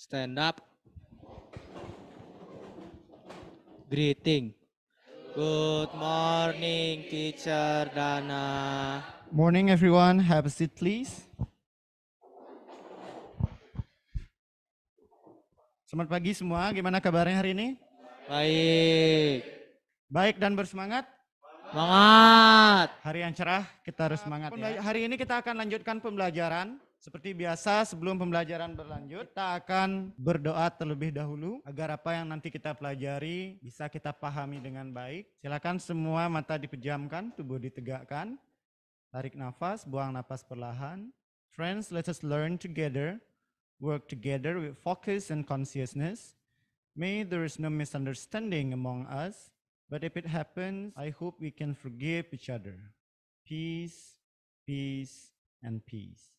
Stand up. Greeting. Good morning, Teacher Dana. Morning, everyone. Have a seat, please. Selamat pagi semua. Gimana kabarnya hari ini? Baik. Baik dan bersemangat? Semangat. Hari yang cerah, kita harus semangat ya. Hari ini kita akan lanjutkan pembelajaran. Seperti biasa, sebelum pembelajaran berlanjut, kita akan berdoa terlebih dahulu agar apa yang nanti kita pelajari bisa kita pahami dengan baik. Silakan semua mata dipejamkan, tubuh ditegakkan. Tarik nafas, buang nafas perlahan. Friends, let us learn together, work together with focus and consciousness. May there is no misunderstanding among us, but if it happens, I hope we can forgive each other. Peace, peace, and peace.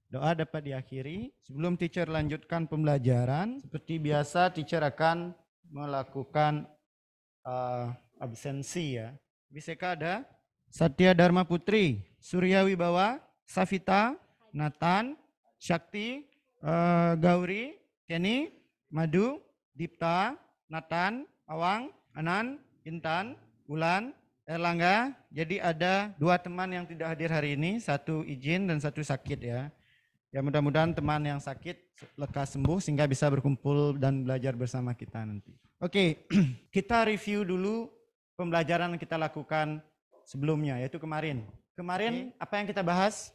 Doa dapat diakhiri. Sebelum teacher lanjutkan pembelajaran, seperti biasa teacher akan melakukan absensi ya. Biseka ada Satya Dharma Putri, Surya Wibawa, Safita, Nathan, Shakti, Gauri, Kenny, Madu, Dipta, Nathan, Awang, Anan, Intan, Bulan, Erlangga. Jadi ada 2 teman yang tidak hadir hari ini, 1 izin dan 1 sakit ya. Ya mudah-mudahan teman yang sakit lekas sembuh sehingga bisa berkumpul dan belajar bersama kita nanti. Oke, kita review dulu pembelajaran yang kita lakukan sebelumnya, yaitu kemarin. Kemarin apa yang kita bahas?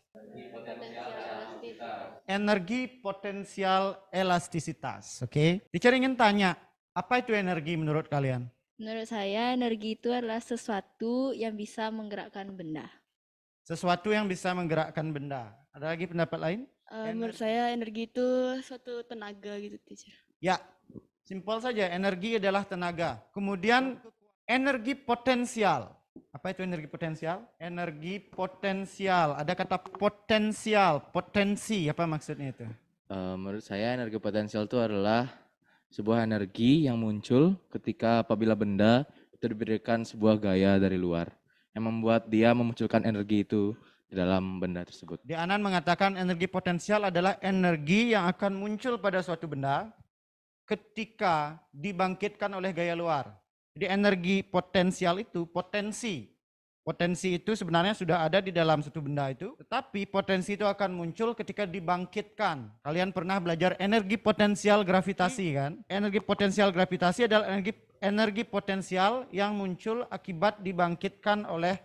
Energi potensial elastisitas. Oke. Teacher ingin tanya, apa itu energi menurut kalian? Menurut saya, energi itu adalah sesuatu yang bisa menggerakkan benda. Sesuatu yang bisa menggerakkan benda. Ada lagi pendapat lain? Menurut saya, energi itu suatu tenaga gitu, teacher. Ya, simpel saja. Energi adalah tenaga. Kemudian energi potensial. Apa itu energi potensial? Energi potensial. Ada kata potensial, potensi. Apa maksudnya itu? Menurut saya energi potensial itu adalah sebuah energi yang muncul ketika apabila benda itu diberikan sebuah gaya dari luar yang membuat dia memunculkan energi itu di dalam benda tersebut. Di Anan mengatakan energi potensial adalah energi yang akan muncul pada suatu benda ketika dibangkitkan oleh gaya luar. Jadi energi potensial itu potensi. Potensi itu sebenarnya sudah ada di dalam suatu benda itu, tetapi potensi itu akan muncul ketika dibangkitkan. Kalian pernah belajar energi potensial gravitasi kan? Energi potensial gravitasi adalah energi potensial yang muncul akibat dibangkitkan oleh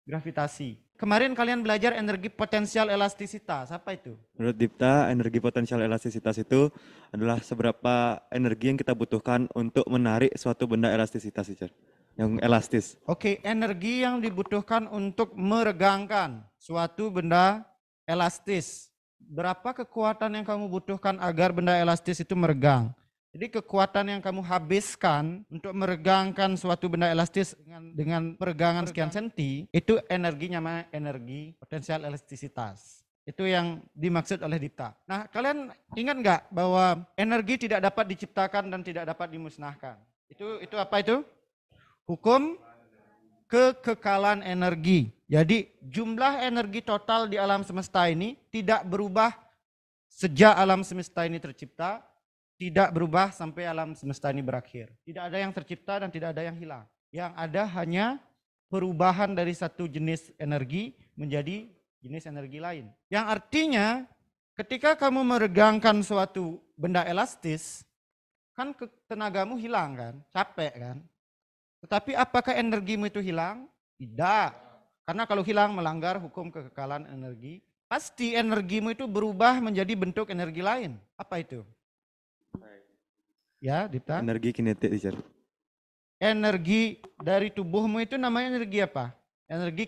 gravitasi. Kemarin kalian belajar energi potensial elastisitas, apa itu? Menurut Dipta, energi potensial elastisitas itu adalah seberapa energi yang kita butuhkan untuk menarik suatu benda elastisitas, teacher. Yang elastis. Oke, energi yang dibutuhkan untuk meregangkan suatu benda elastis. Berapa kekuatan yang kamu butuhkan agar benda elastis itu meregang? Jadi kekuatan yang kamu habiskan untuk meregangkan suatu benda elastis dengan peregangan sekian senti, itu energinya namanya energi potensial elastisitas. Itu yang dimaksud oleh Dipta. Nah, kalian ingat nggak bahwa energi tidak dapat diciptakan dan tidak dapat dimusnahkan? Itu apa itu? Hukum kekekalan energi. Jadi jumlah energi total di alam semesta ini tidak berubah sejak alam semesta ini tercipta, tidak berubah sampai alam semesta ini berakhir. Tidak ada yang tercipta dan tidak ada yang hilang. Yang ada hanya perubahan dari satu jenis energi menjadi jenis energi lain. Yang artinya ketika kamu meregangkan suatu benda elastis, kan tenagamu hilang kan, capek kan. Tetapi apakah energimu itu hilang? Tidak. Karena kalau hilang melanggar hukum kekekalan energi, pasti energimu itu berubah menjadi bentuk energi lain. Apa itu? Ya, Dipta? Energi kinetik, teacher. Energi dari tubuhmu itu namanya energi apa? Energi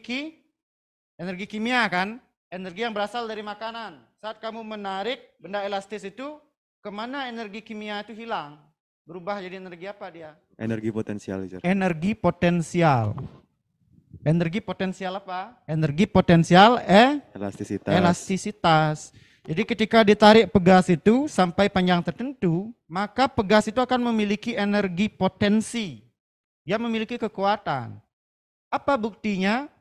kimia kan? Energi yang berasal dari makanan. Saat kamu menarik benda elastis itu, kemana energi kimia itu hilang? Berubah jadi energi apa dia? Energi potensial, teacher. Energi potensial. Energi potensial apa? Energi potensial Elastisitas. elastisitas. Jadi ketika ditarik pegas itu sampai panjang tertentu, maka pegas itu akan memiliki energi potensi. Dia memiliki kekuatan. Apa buktinya?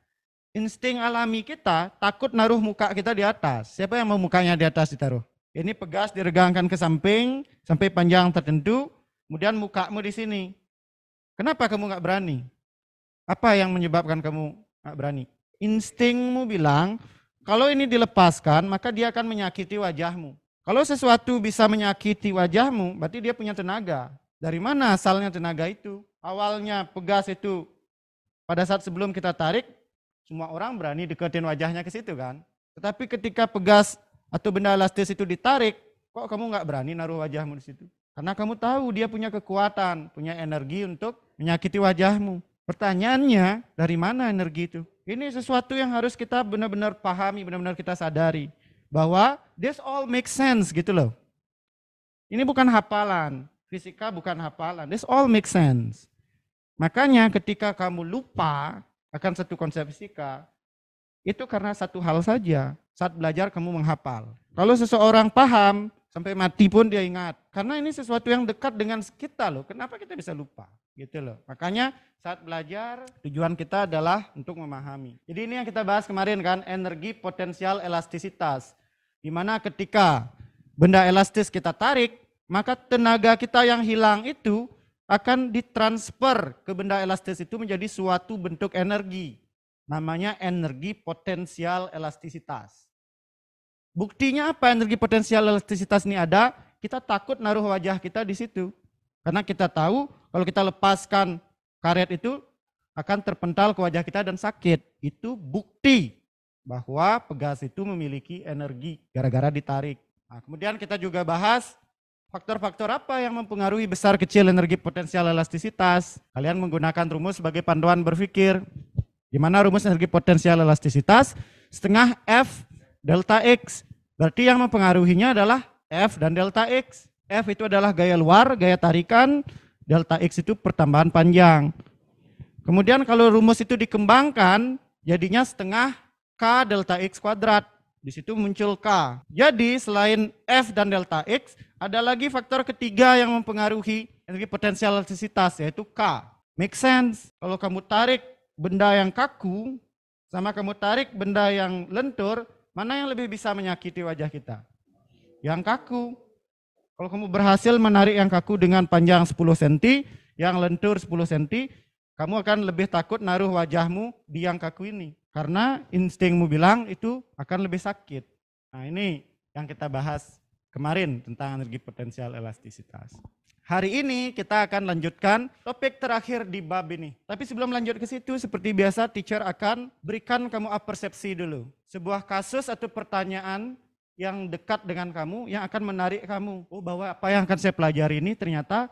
Insting alami kita takut naruh muka kita di atas. Siapa yang mau mukanya di atas ditaruh? Ini pegas diregangkan ke samping sampai panjang tertentu, kemudian mukamu di sini. Kenapa kamu nggak berani? Apa yang menyebabkan kamu nggak berani? Instingmu bilang, kalau ini dilepaskan, maka dia akan menyakiti wajahmu. Kalau sesuatu bisa menyakiti wajahmu, berarti dia punya tenaga. Dari mana asalnya tenaga itu? Awalnya pegas itu, pada saat sebelum kita tarik, semua orang berani deketin wajahnya ke situ kan. Tetapi ketika pegas atau benda elastis itu ditarik, kok kamu nggak berani naruh wajahmu di situ? Karena kamu tahu dia punya kekuatan, punya energi untuk menyakiti wajahmu. Pertanyaannya, dari mana energi itu? Ini sesuatu yang harus kita benar-benar pahami, benar-benar kita sadari. Bahwa this all makes sense gitu loh. Ini bukan hafalan, fisika bukan hafalan, this all makes sense. Makanya ketika kamu lupa akan satu konsep fisika, itu karena satu hal saja, saat belajar kamu menghafal. Kalau seseorang paham, sampai mati pun dia ingat. Karena ini sesuatu yang dekat dengan kita loh, kenapa kita bisa lupa? Gitu loh. Makanya saat belajar, tujuan kita adalah untuk memahami. Jadi ini yang kita bahas kemarin kan, energi potensial elastisitas. Di mana ketika benda elastis kita tarik, maka tenaga kita yang hilang itu akan ditransfer ke benda elastis itu menjadi suatu bentuk energi. Namanya energi potensial elastisitas. Buktinya apa energi potensial elastisitas ini ada? Kita takut naruh wajah kita di situ. Karena kita tahu kalau kita lepaskan karet itu akan terpental ke wajah kita dan sakit. Itu bukti bahwa pegas itu memiliki energi gara-gara ditarik. Nah, kemudian kita juga bahas faktor-faktor apa yang mempengaruhi besar kecil energi potensial elastisitas. Kalian menggunakan rumus sebagai panduan berpikir. Di mana rumus energi potensial elastisitas setengah F delta X. Berarti yang mempengaruhinya adalah F dan delta X. F itu adalah gaya luar, gaya tarikan. Delta X itu pertambahan panjang. Kemudian kalau rumus itu dikembangkan, jadinya setengah K delta X kuadrat. Di situ muncul K. Jadi selain F dan delta X, ada lagi faktor ketiga yang mempengaruhi energi potensial elastisitas, yaitu K. Make sense? Kalau kamu tarik benda yang kaku, sama kamu tarik benda yang lentur, mana yang lebih bisa menyakiti wajah kita? Yang kaku. Kalau kamu berhasil menarik yang kaku dengan panjang 10 cm, yang lentur 10 cm, kamu akan lebih takut naruh wajahmu di yang kaku ini. Karena instingmu bilang itu akan lebih sakit. Nah ini yang kita bahas kemarin tentang energi potensial elastisitas. Hari ini kita akan lanjutkan topik terakhir di bab ini. Tapi sebelum lanjut ke situ, seperti biasa teacher akan berikan kamu persepsi dulu. Sebuah kasus atau pertanyaan yang dekat dengan kamu yang akan menarik kamu. Oh, bahwa apa yang akan saya pelajari ini ternyata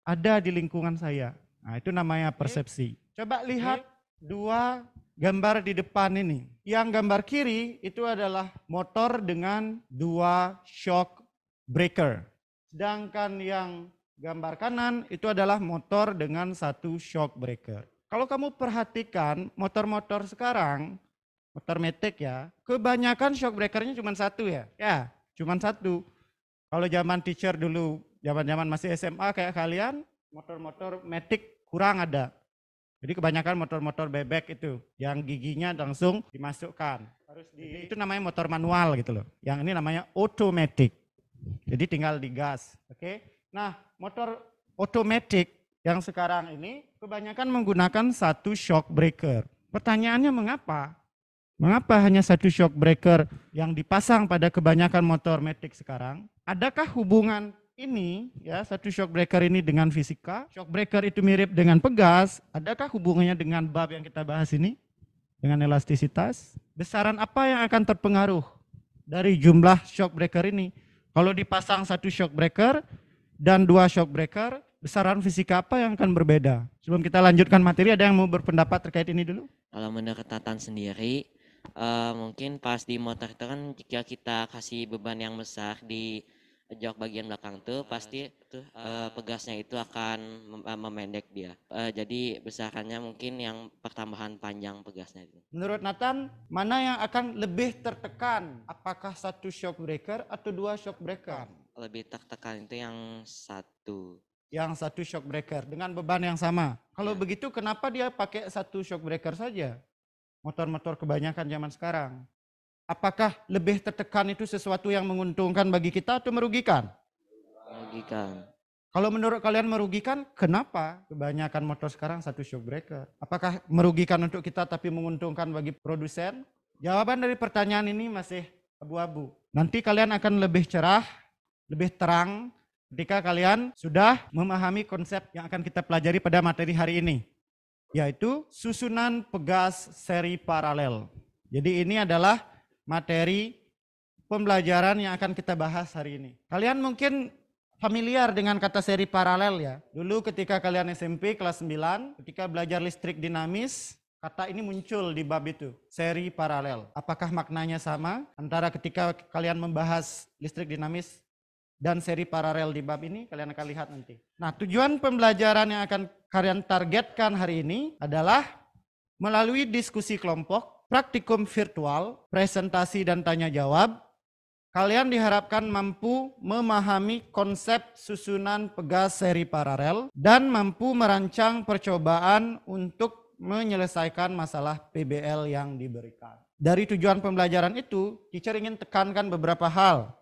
ada di lingkungan saya. Nah itu namanya persepsi. Coba lihat dua gambar di depan ini. Yang gambar kiri itu adalah motor dengan dua shock breaker. Sedangkan yang gambar kanan itu adalah motor dengan satu shock breaker. Kalau kamu perhatikan motor-motor sekarang, motor matic ya, kebanyakan shock breakernya cuma satu ya. Ya, cuma satu. Kalau zaman teacher dulu, zaman-zaman masih SMA kayak kalian, motor-motor matic kurang ada. Jadi kebanyakan motor-motor bebek itu yang giginya langsung dimasukkan. Itu namanya motor manual gitu loh. Yang ini namanya automatic. Jadi tinggal digas, oke? Nah, motor otomatis yang sekarang ini kebanyakan menggunakan satu shock breaker. Pertanyaannya mengapa? Mengapa hanya satu shock breaker yang dipasang pada kebanyakan motor matic sekarang? Adakah hubungan ini ya satu shock breaker ini dengan fisika? Shock breaker itu mirip dengan pegas. Adakah hubungannya dengan bab yang kita bahas ini? Dengan elastisitas? Besaran apa yang akan terpengaruh dari jumlah shock breaker ini? Kalau dipasang satu shock breaker dan dua shock breaker, besaran fisika apa yang akan berbeda? Sebelum kita lanjutkan materi, ada yang mau berpendapat terkait ini dulu? Kalau menurut Tatan sendiri, mungkin pas di motor itu kan jika kita kasih beban yang besar di jok bagian belakang tuh pasti tuh pegasnya itu akan memendek dia. Jadi besarannya mungkin yang pertambahan panjang pegasnya itu. Menurut Nathan, mana yang akan lebih tertekan? Apakah satu shock breaker atau dua shock breaker? Lebih tertekan itu yang satu. Yang satu shock breaker dengan beban yang sama. Kalau Ya. begitu kenapa dia pakai satu shock breaker saja? Motor-motor kebanyakan zaman sekarang. Apakah lebih tertekan itu sesuatu yang menguntungkan bagi kita atau merugikan? Merugikan. Kalau menurut kalian merugikan, kenapa kebanyakan motor sekarang satu shock breaker? Apakah merugikan untuk kita tapi menguntungkan bagi produsen? Jawaban dari pertanyaan ini masih abu-abu. Nanti kalian akan lebih cerah, lebih terang ketika kalian sudah memahami konsep yang akan kita pelajari pada materi hari ini, yaitu susunan pegas seri paralel. Jadi ini adalah materi pembelajaran yang akan kita bahas hari ini. Kalian mungkin familiar dengan kata seri paralel ya. Dulu ketika kalian SMP kelas 9, ketika belajar listrik dinamis, kata ini muncul di bab itu, seri paralel. Apakah maknanya sama antara ketika kalian membahas listrik dinamis dan seri paralel di bab ini? Kalian akan lihat nanti. Nah, tujuan pembelajaran yang akan kalian targetkan hari ini adalah melalui diskusi kelompok, praktikum virtual, presentasi dan tanya jawab, kalian diharapkan mampu memahami konsep susunan pegas seri paralel dan mampu merancang percobaan untuk menyelesaikan masalah PBL yang diberikan. Dari tujuan pembelajaran itu, teacher ingin tekankan beberapa hal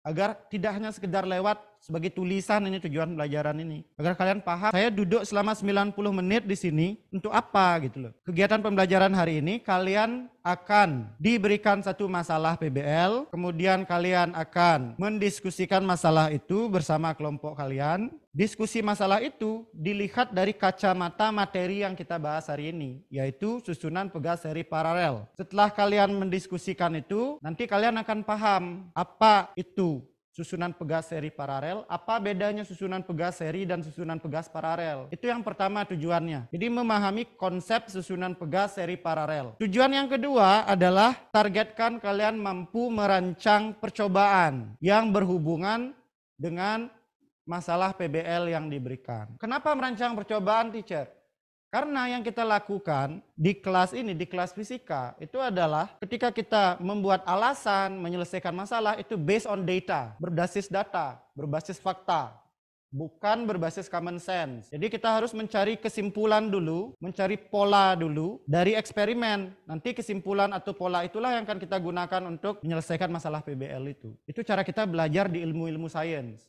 agar tidak hanya sekedar lewat sebagai tulisan ini tujuan pelajaran ini. Agar kalian paham, saya duduk selama 90 menit di sini untuk apa gitu loh. Kegiatan pembelajaran hari ini kalian akan diberikan satu masalah PBL, kemudian kalian akan mendiskusikan masalah itu bersama kelompok kalian. Diskusi masalah itu dilihat dari kacamata materi yang kita bahas hari ini, yaitu susunan pegas seri paralel. Setelah kalian mendiskusikan itu, nanti kalian akan paham apa itu susunan pegas seri paralel, apa bedanya susunan pegas seri dan susunan pegas paralel. Itu yang pertama tujuannya. Jadi memahami konsep susunan pegas seri paralel. Tujuan yang kedua adalah targetkan kalian mampu merancang percobaan yang berhubungan dengan masalah PBL yang diberikan. Kenapa merancang percobaan, teacher? Karena yang kita lakukan di kelas ini, di kelas fisika, itu adalah ketika kita membuat alasan, menyelesaikan masalah, itu based on data, berbasis data, berbasis fakta, bukan berbasis common sense. Jadi kita harus mencari kesimpulan dulu, mencari pola dulu dari eksperimen. Nanti kesimpulan atau pola itulah yang akan kita gunakan untuk menyelesaikan masalah PBL itu. Itu cara kita belajar di ilmu-ilmu sains.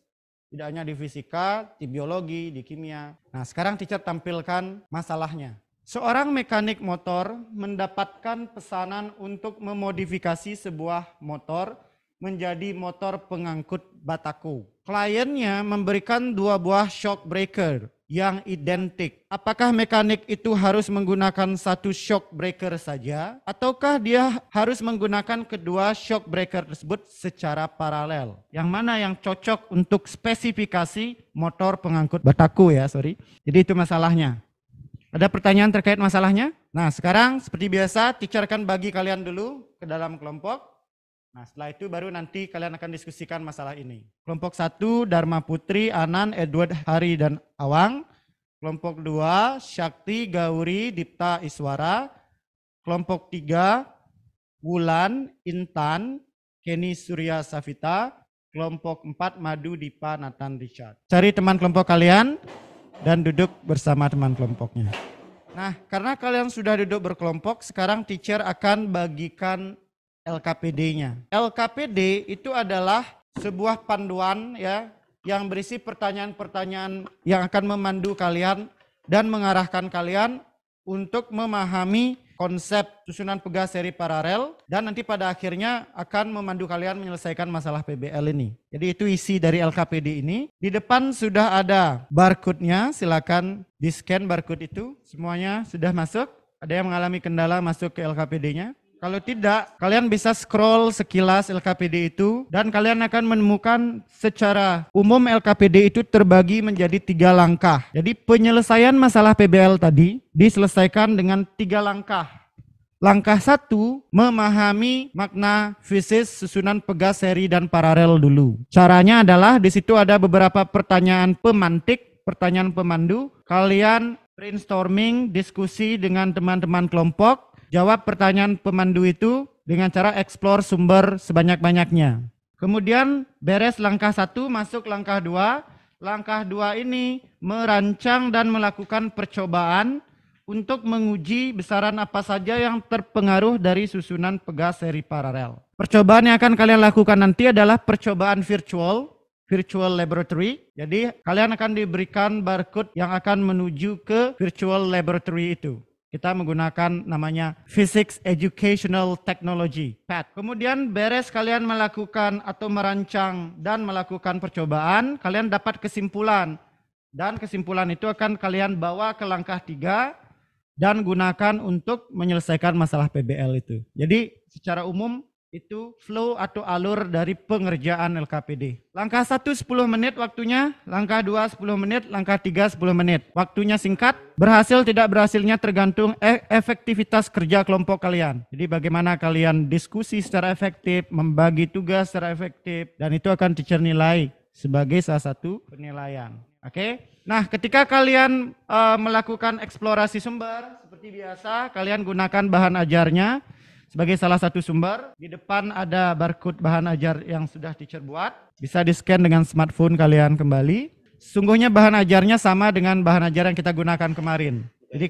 Tidak hanya di fisika, di biologi, di kimia. Nah, sekarang teacher tampilkan masalahnya. Seorang mekanik motor mendapatkan pesanan untuk memodifikasi sebuah motor menjadi motor pengangkut bataku. Kliennya memberikan 2 buah shock breaker yang identik. Apakah mekanik itu harus menggunakan satu shock breaker saja, ataukah dia harus menggunakan kedua shock breaker tersebut secara paralel? Yang mana yang cocok untuk spesifikasi motor pengangkut bataku ya, Jadi itu masalahnya. Ada pertanyaan terkait masalahnya? Nah, sekarang seperti biasa teacher akan bagi kalian dulu ke dalam kelompok. Nah, setelah itu baru nanti kalian akan diskusikan masalah ini. Kelompok 1, Dharma Putri, Anan, Edward, Hari, dan Awang. Kelompok 2, Syakti, Gauri, Dipta, Iswara. Kelompok 3, Wulan, Intan, Kenny, Surya, Safita. Kelompok 4, Madu, Dipa, Nathan, Richard. Cari teman kelompok kalian dan duduk bersama teman kelompoknya. Nah, karena kalian sudah duduk berkelompok, sekarang teacher akan bagikan LKPD-nya. LKPD itu adalah sebuah panduan ya yang berisi pertanyaan-pertanyaan yang akan memandu kalian dan mengarahkan kalian untuk memahami konsep susunan pegas seri paralel dan nanti pada akhirnya akan memandu kalian menyelesaikan masalah PBL ini. Jadi itu isi dari LKPD ini. Di depan sudah ada barcode-nya, silakan di-scan barcode itu. Semuanya sudah masuk. Ada yang mengalami kendala masuk ke LKPD-nya? Kalau tidak, kalian bisa scroll sekilas LKPD itu dan kalian akan menemukan secara umum LKPD itu terbagi menjadi 3 langkah. Jadi penyelesaian masalah PBL tadi diselesaikan dengan 3 langkah. Langkah 1, memahami makna fisis susunan pegas seri dan paralel dulu. Caranya adalah di situ ada beberapa pertanyaan pemantik, pertanyaan pemandu. Kalian brainstorming, diskusi dengan teman-teman kelompok. Jawab pertanyaan pemandu itu dengan cara eksplor sumber sebanyak-banyaknya. Kemudian beres langkah 1, masuk langkah 2. Langkah 2 ini merancang dan melakukan percobaan untuk menguji besaran apa saja yang terpengaruh dari susunan pegas seri paralel. Percobaan yang akan kalian lakukan nanti adalah percobaan virtual laboratory. Jadi kalian akan diberikan barcode yang akan menuju ke virtual laboratory itu. Kita menggunakan namanya Physics Educational Technology, PET. Kemudian beres kalian melakukan atau merancang dan melakukan percobaan, kalian dapat kesimpulan. Dan kesimpulan itu akan kalian bawa ke langkah 3 dan gunakan untuk menyelesaikan masalah PBL itu. Jadi secara umum itu flow atau alur dari pengerjaan LKPD. Langkah 1 10 menit waktunya, langkah 2 10 menit, langkah 3 10 menit. Waktunya singkat, berhasil tidak berhasilnya tergantung efektivitas kerja kelompok kalian. Jadi bagaimana kalian diskusi secara efektif, membagi tugas secara efektif, dan itu akan teacher nilai sebagai salah satu penilaian. Oke? Nah, ketika kalian melakukan eksplorasi sumber, seperti biasa, kalian gunakan bahan ajarnya sebagai salah satu sumber. Di depan ada barcode bahan ajar yang sudah teacher buat. Bisa di-scan dengan smartphone kalian kembali. Sungguhnya bahan ajarnya sama dengan bahan ajar yang kita gunakan kemarin. Jadi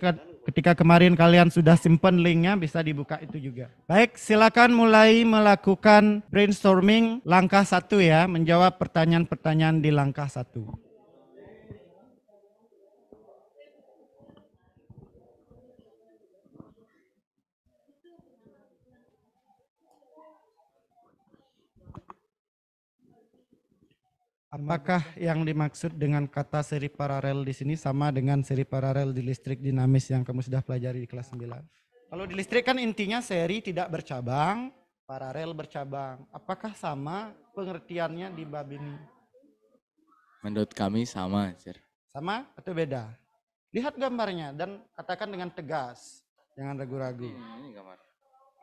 ketika kemarin kalian sudah simpen linknya, bisa dibuka itu juga. Baik, silakan mulai melakukan brainstorming langkah 1 ya, menjawab pertanyaan-pertanyaan di langkah 1. Apakah yang dimaksud dengan kata seri paralel di sini sama dengan seri paralel di listrik dinamis yang kamu sudah pelajari di kelas 9? Kalau di listrik kan intinya seri tidak bercabang, paralel bercabang. Apakah sama pengertiannya di bab ini? Menurut kami sama, Sir. Sama atau beda? Lihat gambarnya dan katakan dengan tegas, jangan ragu-ragu. Ini gambar.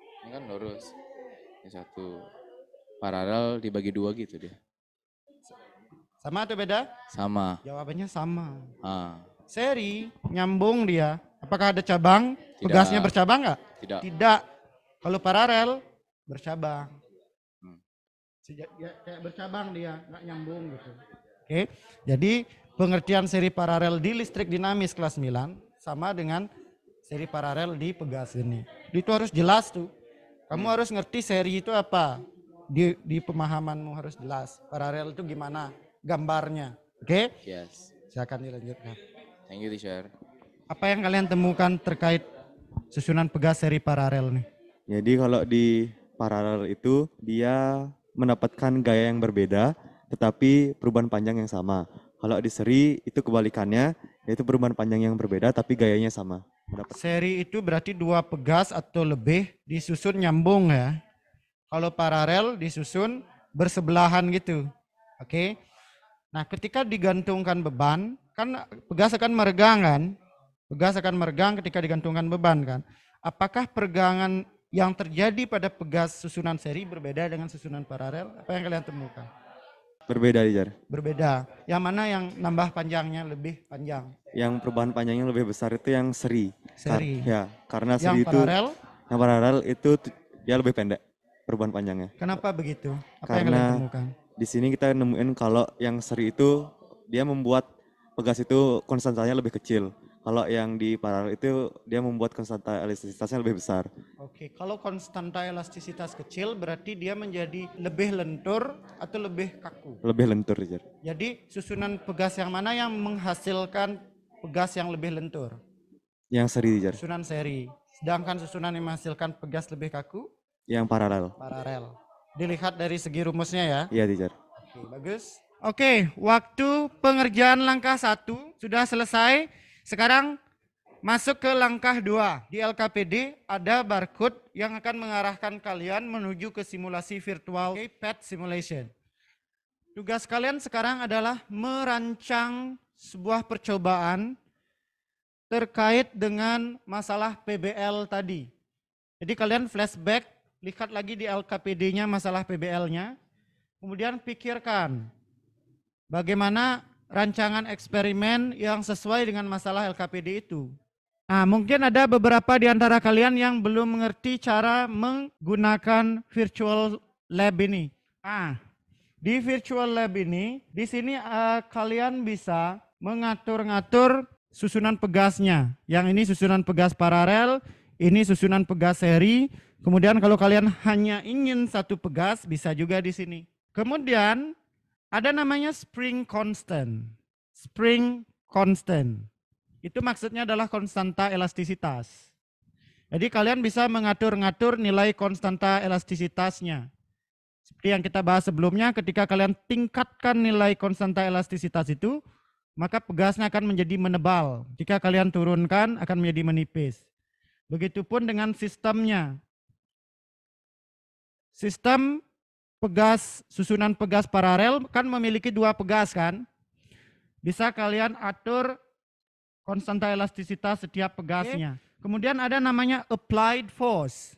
Ini kan lurus. Ini satu. Paralel dibagi 2 gitu dia. Sama atau beda? Sama. Jawabannya sama. Ah, Seri nyambung dia. Apakah ada cabang? Tidak. Pegasnya bercabang nggak? tidak. Tidak. Kalau paralel bercabang. Hmm. Kayak bercabang dia, nggak nyambung gitu. Oke. Jadi pengertian seri paralel di listrik dinamis kelas 9 sama dengan seri paralel di pegas ini. Itu harus jelas tuh. Kamu harus ngerti seri itu apa. Di pemahamanmu harus jelas. Paralel itu gimana? Gambarnya. Oke? Yes. Silakan dilanjutkan. Thank you, teacher. Apa yang kalian temukan terkait susunan pegas seri paralel nih? Jadi kalau di paralel itu dia mendapatkan gaya yang berbeda tetapi perubahan panjang yang sama. Kalau di seri itu kebalikannya, yaitu perubahan panjang yang berbeda tapi gayanya sama. Seri itu berarti 2 pegas atau lebih disusun nyambung ya. Kalau paralel disusun bersebelahan gitu. Oke. Nah, ketika digantungkan beban, kan pegas akan meregang kan? Pegas akan meregang ketika digantungkan beban kan? Apakah peregangan yang terjadi pada pegas susunan seri berbeda dengan susunan paralel? Apa yang kalian temukan? Berbeda, Dijar. Berbeda. Yang mana yang nambah panjangnya lebih panjang? Yang perubahan panjangnya lebih besar itu yang seri. Seri. Ya, karena Yang seri itu paralel, yang paralel itu dia lebih pendek perubahan panjangnya. kenapa begitu? Apa yang Karena kalian temukan? di sini kita nemuin kalau yang seri itu dia membuat pegas itu konstantanya lebih kecil. Kalau yang di paralel itu dia membuat konstanta elastisitasnya lebih besar. Oke, kalau konstanta elastisitas kecil berarti dia menjadi lebih lentur atau lebih kaku. Lebih lentur, Dijar. Jadi susunan pegas yang mana yang menghasilkan pegas yang lebih lentur? Yang seri, Dijar. Susunan seri. Sedangkan susunan yang menghasilkan pegas lebih kaku? Yang paralel. Paralel. Dilihat dari segi rumusnya ya. Iya, Dijar. Oke, bagus. Oke, waktu pengerjaan langkah 1 sudah selesai. Sekarang masuk ke langkah 2. Di LKPD ada barcode yang akan mengarahkan kalian menuju ke simulasi virtual PET simulation. Tugas kalian sekarang adalah merancang sebuah percobaan terkait dengan masalah PBL tadi. Jadi kalian flashback, lihat lagi di LKPD-nya masalah PBL-nya. Kemudian pikirkan bagaimana rancangan eksperimen yang sesuai dengan masalah LKPD itu. Nah, mungkin ada beberapa di antara kalian yang belum mengerti cara menggunakan virtual lab ini. Di virtual lab ini, di sini kalian bisa mengatur-ngatur susunan pegasnya. Yang ini susunan pegas paralel, ini susunan pegas seri. Kemudian kalau kalian hanya ingin satu pegas, bisa juga di sini. Kemudian ada namanya spring constant. Spring constant. Itu maksudnya adalah konstanta elastisitas. Jadi kalian bisa mengatur-ngatur nilai konstanta elastisitasnya. Seperti yang kita bahas sebelumnya, ketika kalian tingkatkan nilai konstanta elastisitas itu, maka pegasnya akan menjadi menebal. Jika kalian turunkan, akan menjadi menipis. Begitupun dengan sistemnya. Sistem pegas, susunan pegas paralel kan memiliki dua pegas kan. Bisa kalian atur konstanta elastisitas setiap pegasnya. Kemudian ada namanya applied force.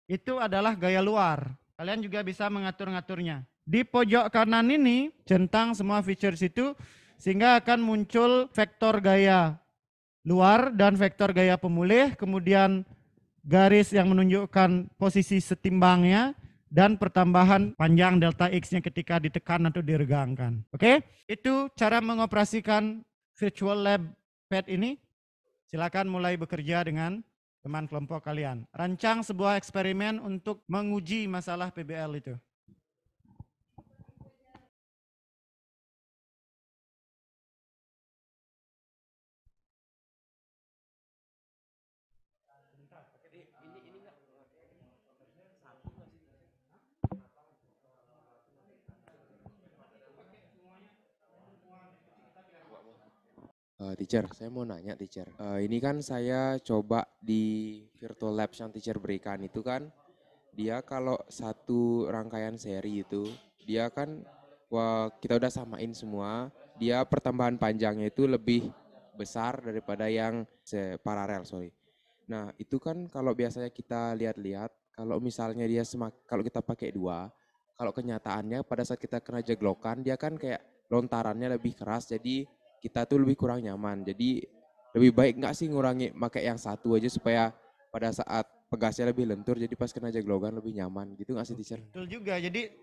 Itu adalah gaya luar. Kalian juga bisa mengatur-ngaturnya. Di pojok kanan ini centang semua features itu sehingga akan muncul vektor gaya luar dan vektor gaya pemulih, kemudian garis yang menunjukkan posisi setimbangnya dan pertambahan panjang delta X-nya ketika ditekan atau diregangkan. Oke? Itu cara mengoperasikan virtual lab pad ini. Silakan mulai bekerja dengan teman kelompok kalian. Rancang sebuah eksperimen untuk menguji masalah PBL itu. Teacher, saya mau nanya teacher. Ini kan saya coba di virtual labs yang teacher berikan itu kan, dia kalau satu rangkaian seri itu, dia kan, wah kita udah samain semua, dia pertambahan panjangnya itu lebih besar daripada yang paralel, sorry. Nah itu kan kalau biasanya kita lihat-lihat, kalau misalnya dia kalau kita pakai dua, kalau kenyataannya pada saat kita kena jeglokan, dia kan kayak lontarannya lebih keras, jadi kita tuh lebih kurang nyaman. Jadi lebih baik nggak sih ngurangi pakai yang satu aja supaya pada saat pegasnya lebih lentur jadi pas kena jeglogan lebih nyaman gitu nggak sih teacher? Betul juga. Jadi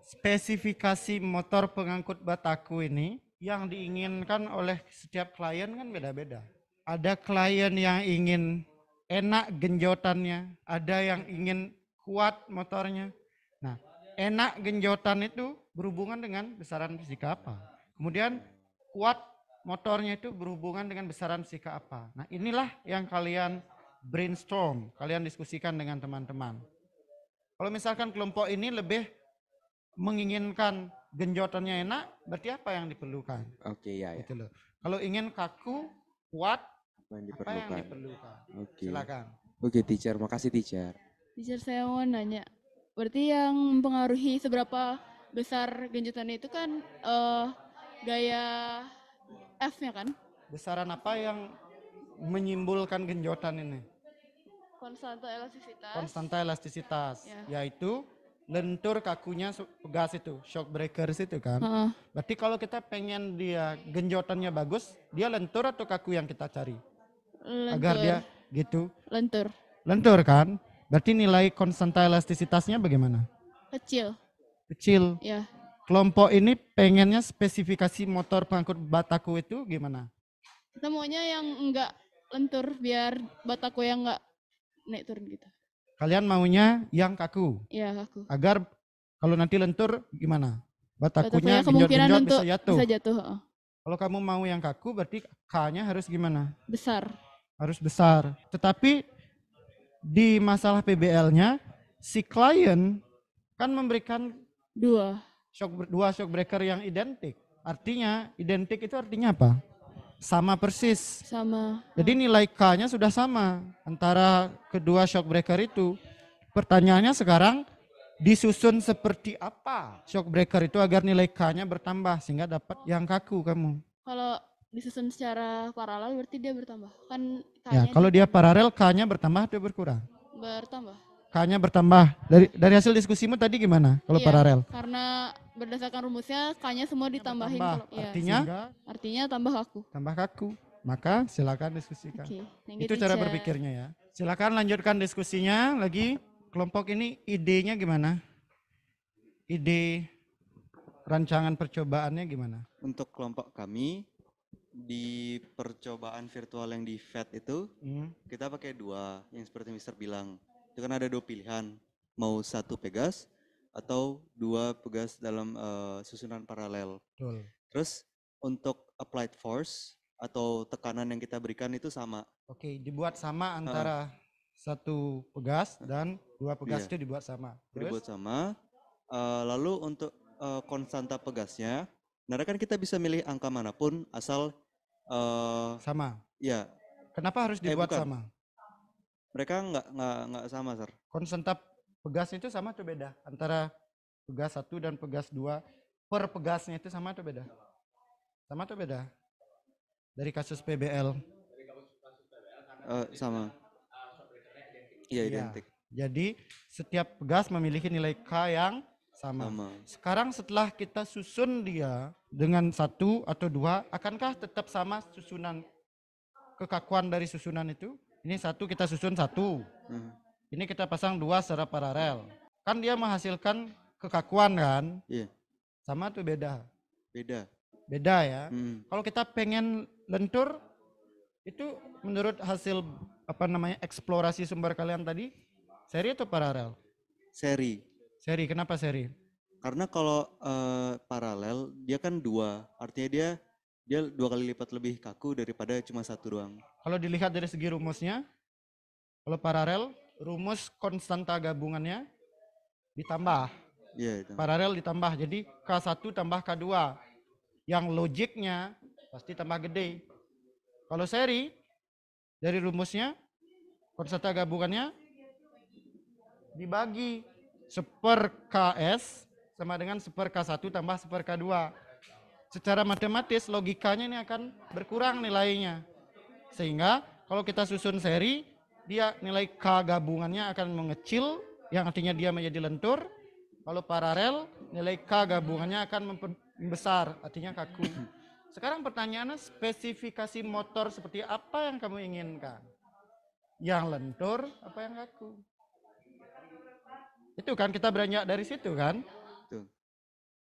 spesifikasi motor pengangkut bataku ini yang diinginkan oleh setiap klien kan beda-beda. Ada klien yang ingin enak genjotannya, ada yang ingin kuat motornya. Nah, enak genjotan itu berhubungan dengan besaran fisika apa. Kemudian kuat motornya itu berhubungan dengan besaran fisika apa. Nah inilah yang kalian brainstorm, kalian diskusikan dengan teman-teman. Kalau misalkan kelompok ini lebih menginginkan genjotannya enak, berarti apa yang diperlukan? Oke ya. Gitu loh. Kalau ingin kaku, kuat, Apa yang apa yang diperlukan? diperlukan? Oke. Silakan. Oke teacher, makasih teacher. Teacher, saya mau nanya, berarti yang mempengaruhi seberapa besar genjotannya itu kan gaya F-nya kan? Besaran apa yang menyimpulkan genjotan ini? Konstanta elastisitas. Konstanta elastisitas, Ya. yaitu lentur kakunya pegas itu, shock breakers itu kan. Heeh. Berarti kalau kita pengen dia genjotannya bagus, dia lentur atau kaku yang kita cari? Agar dia gitu. Lentur. Lentur kan? Berarti nilai konstanta elastisitasnya bagaimana? Kecil. Kecil. Ya. Kelompok ini pengennya spesifikasi motor pengangkut bataku itu gimana? Kita maunya yang enggak lentur biar bataku yang enggak naik turun gitu. Kalian maunya yang kaku? Iya, kaku. Agar kalau nanti lentur gimana? Batakunya Batakunya kemungkinan genjot-genjot untuk bisa jatuh. bisa jatuh. Kalau kamu mau yang kaku berarti K-nya harus gimana? Besar. Harus besar. Tetapi di masalah PBL-nya si klien kan memberikan Dua. dua shock breaker yang identik. Artinya identik itu artinya apa? Sama persis. Sama. Jadi nilai K-nya sudah sama antara kedua shock breaker itu. Pertanyaannya sekarang disusun seperti apa shock breaker itu agar nilai K-nya bertambah sehingga dapat yang kaku kamu. Kalau disusun secara paralel berarti dia bertambah. Kan Ya, K-nya kalau dia paralel K-nya bertambah atau berkurang? bertambah. K-nya bertambah. Dari hasil diskusimu tadi gimana kalau Iya, paralel? Karena berdasarkan rumusnya K-nya semua ditambahin. Bertambah. Kalau, iya. Artinya Artinya tambah kaku. tambah kaku. Maka silakan diskusikan. Oke. Thank you, Itu cara teacher. berpikirnya ya. Silakan lanjutkan diskusinya lagi. Kelompok ini idenya gimana? Ide rancangan percobaannya gimana? Untuk kelompok kami di percobaan virtual yang di FET itu kita pakai dua, yang seperti Mister bilang. Itu kan ada dua pilihan, mau satu pegas atau dua pegas dalam susunan paralel. Betul. Terus untuk applied force atau tekanan yang kita berikan itu sama. Oke, dibuat sama antara satu pegas dan dua pegas itu dibuat sama. Dibuat sama. Lalu untuk konstanta pegasnya, nah kan kita bisa milih angka manapun asal sama. Ya. Kenapa harus dibuat bukan. sama? Mereka nggak sama, Sir. Konstanta pegas itu sama atau beda? Antara pegas 1 dan pegas 2 per pegasnya itu sama atau beda? Sama atau beda? Dari kasus PBL. Sama. Iya, identik. Jadi setiap pegas memiliki nilai K yang sama. Sekarang setelah kita susun dia dengan 1 atau 2, akankah tetap sama susunan kekakuan dari susunan itu? Ini 1 kita susun 1. Ini kita pasang 2 secara paralel. Kan dia menghasilkan kekakuan kan? Iya. Sama atau beda? Beda. Beda ya. Kalau kita pengen lentur, itu menurut hasil eksplorasi sumber kalian tadi, seri atau paralel? Seri. Seri, kenapa seri? Karena kalau paralel dia kan 2, artinya dia 2 kali lipat lebih kaku daripada cuma 1 doang. Kalau dilihat dari segi rumusnya, kalau paralel rumus konstanta gabungannya ditambah. Iya, itu. Paralel ditambah, jadi K1 tambah K2. Yang logiknya pasti tambah gede. Kalau seri, dari rumusnya konstanta gabungannya dibagi 1/Ks sama dengan 1/K1 tambah 1/K2. Secara matematis logikanya ini akan berkurang nilainya. Sehingga kalau kita susun seri, dia nilai K gabungannya akan mengecil, yang artinya dia menjadi lentur. Kalau paralel, nilai K gabungannya akan membesar, artinya kaku. Sekarang pertanyaannya, spesifikasi motor seperti apa yang kamu inginkan? Yang lentur apa yang kaku? Itu kan kita beranjak dari situ kan? Tuh.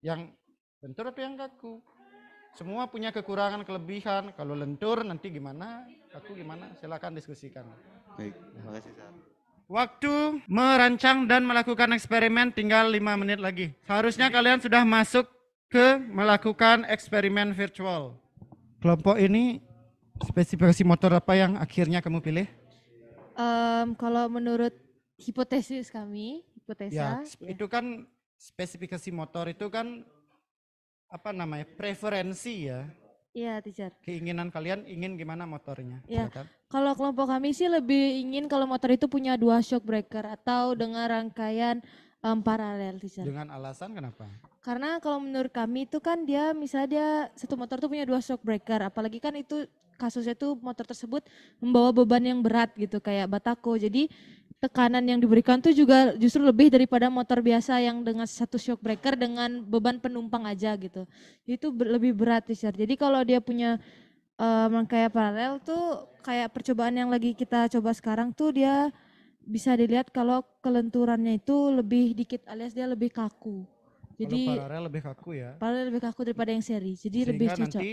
Yang lentur atau yang kaku? Semua punya kekurangan kelebihan. Kalau lentur nanti gimana? Kaku gimana? Silakan diskusikan. Baik, terima kasih, Sir. Waktu merancang dan melakukan eksperimen tinggal 5 menit lagi. Seharusnya kalian sudah masuk ke melakukan eksperimen virtual. Kelompok ini spesifikasi motor apa yang akhirnya kamu pilih? Kalau menurut hipotesis kami, hipotesa. Ya, itu kan spesifikasi motor itu kan preferensi ya. Iya, teacher. Keinginan kalian ingin gimana motornya? Iya. Silakan. Kalau kelompok kami sih lebih ingin kalau motor itu punya 2 shock breaker atau dengan rangkaian paralel, teacher. Dengan alasan kenapa? Karena kalau menurut kami itu kan dia misalnya dia satu motor tuh punya 2 shock breaker, apalagi kan itu kasusnya tuh motor tersebut membawa beban yang berat gitu kayak batako. Jadi tekanan yang diberikan tuh juga justru lebih daripada motor biasa yang dengan satu shock breaker dengan beban penumpang aja gitu. Itu lebih berat, teacher. Jadi kalau dia punya rangkaian paralel tuh kayak percobaan yang lagi kita coba sekarang tuh dia bisa dilihat kalau kelenturannya itu lebih dikit alias dia lebih kaku. Jadi kalau paralel lebih kaku ya. Paralel lebih kaku daripada yang seri. Jadi sehingga lebih cocok. Nanti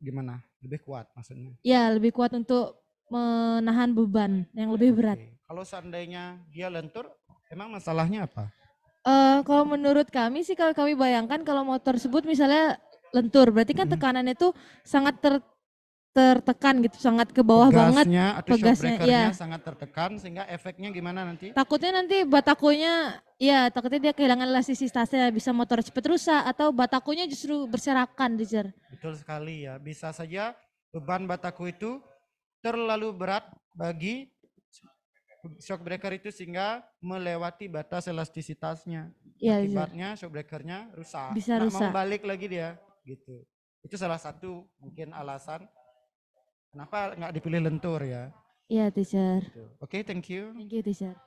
gimana? Lebih kuat maksudnya? Ya, lebih kuat untuk menahan beban yang lebih berat. Kalau seandainya dia lentur, emang masalahnya apa? Kalau menurut kami sih, kalau kami bayangkan kalau motor tersebut misalnya lentur, berarti kan tekanannya itu sangat tertekan gitu, sangat ke bawah banget. Atau shock breakernya sangat tertekan sehingga efeknya gimana nanti? Takutnya nanti batakonya, ya takutnya dia kehilangan elastisitasnya, bisa motor cepat rusak atau batakonya justru berserakan, teacher. Betul sekali ya, bisa saja beban batako itu terlalu berat bagi shock breaker itu sehingga melewati batas elastisitasnya. Ya, akibatnya shock breakernya rusak. Bisa rusak. Mau balik lagi dia gitu. Itu salah satu mungkin alasan kenapa nggak dipilih lentur ya. Iya, teacher. Gitu. Oke, thank you. Thank you, teacher.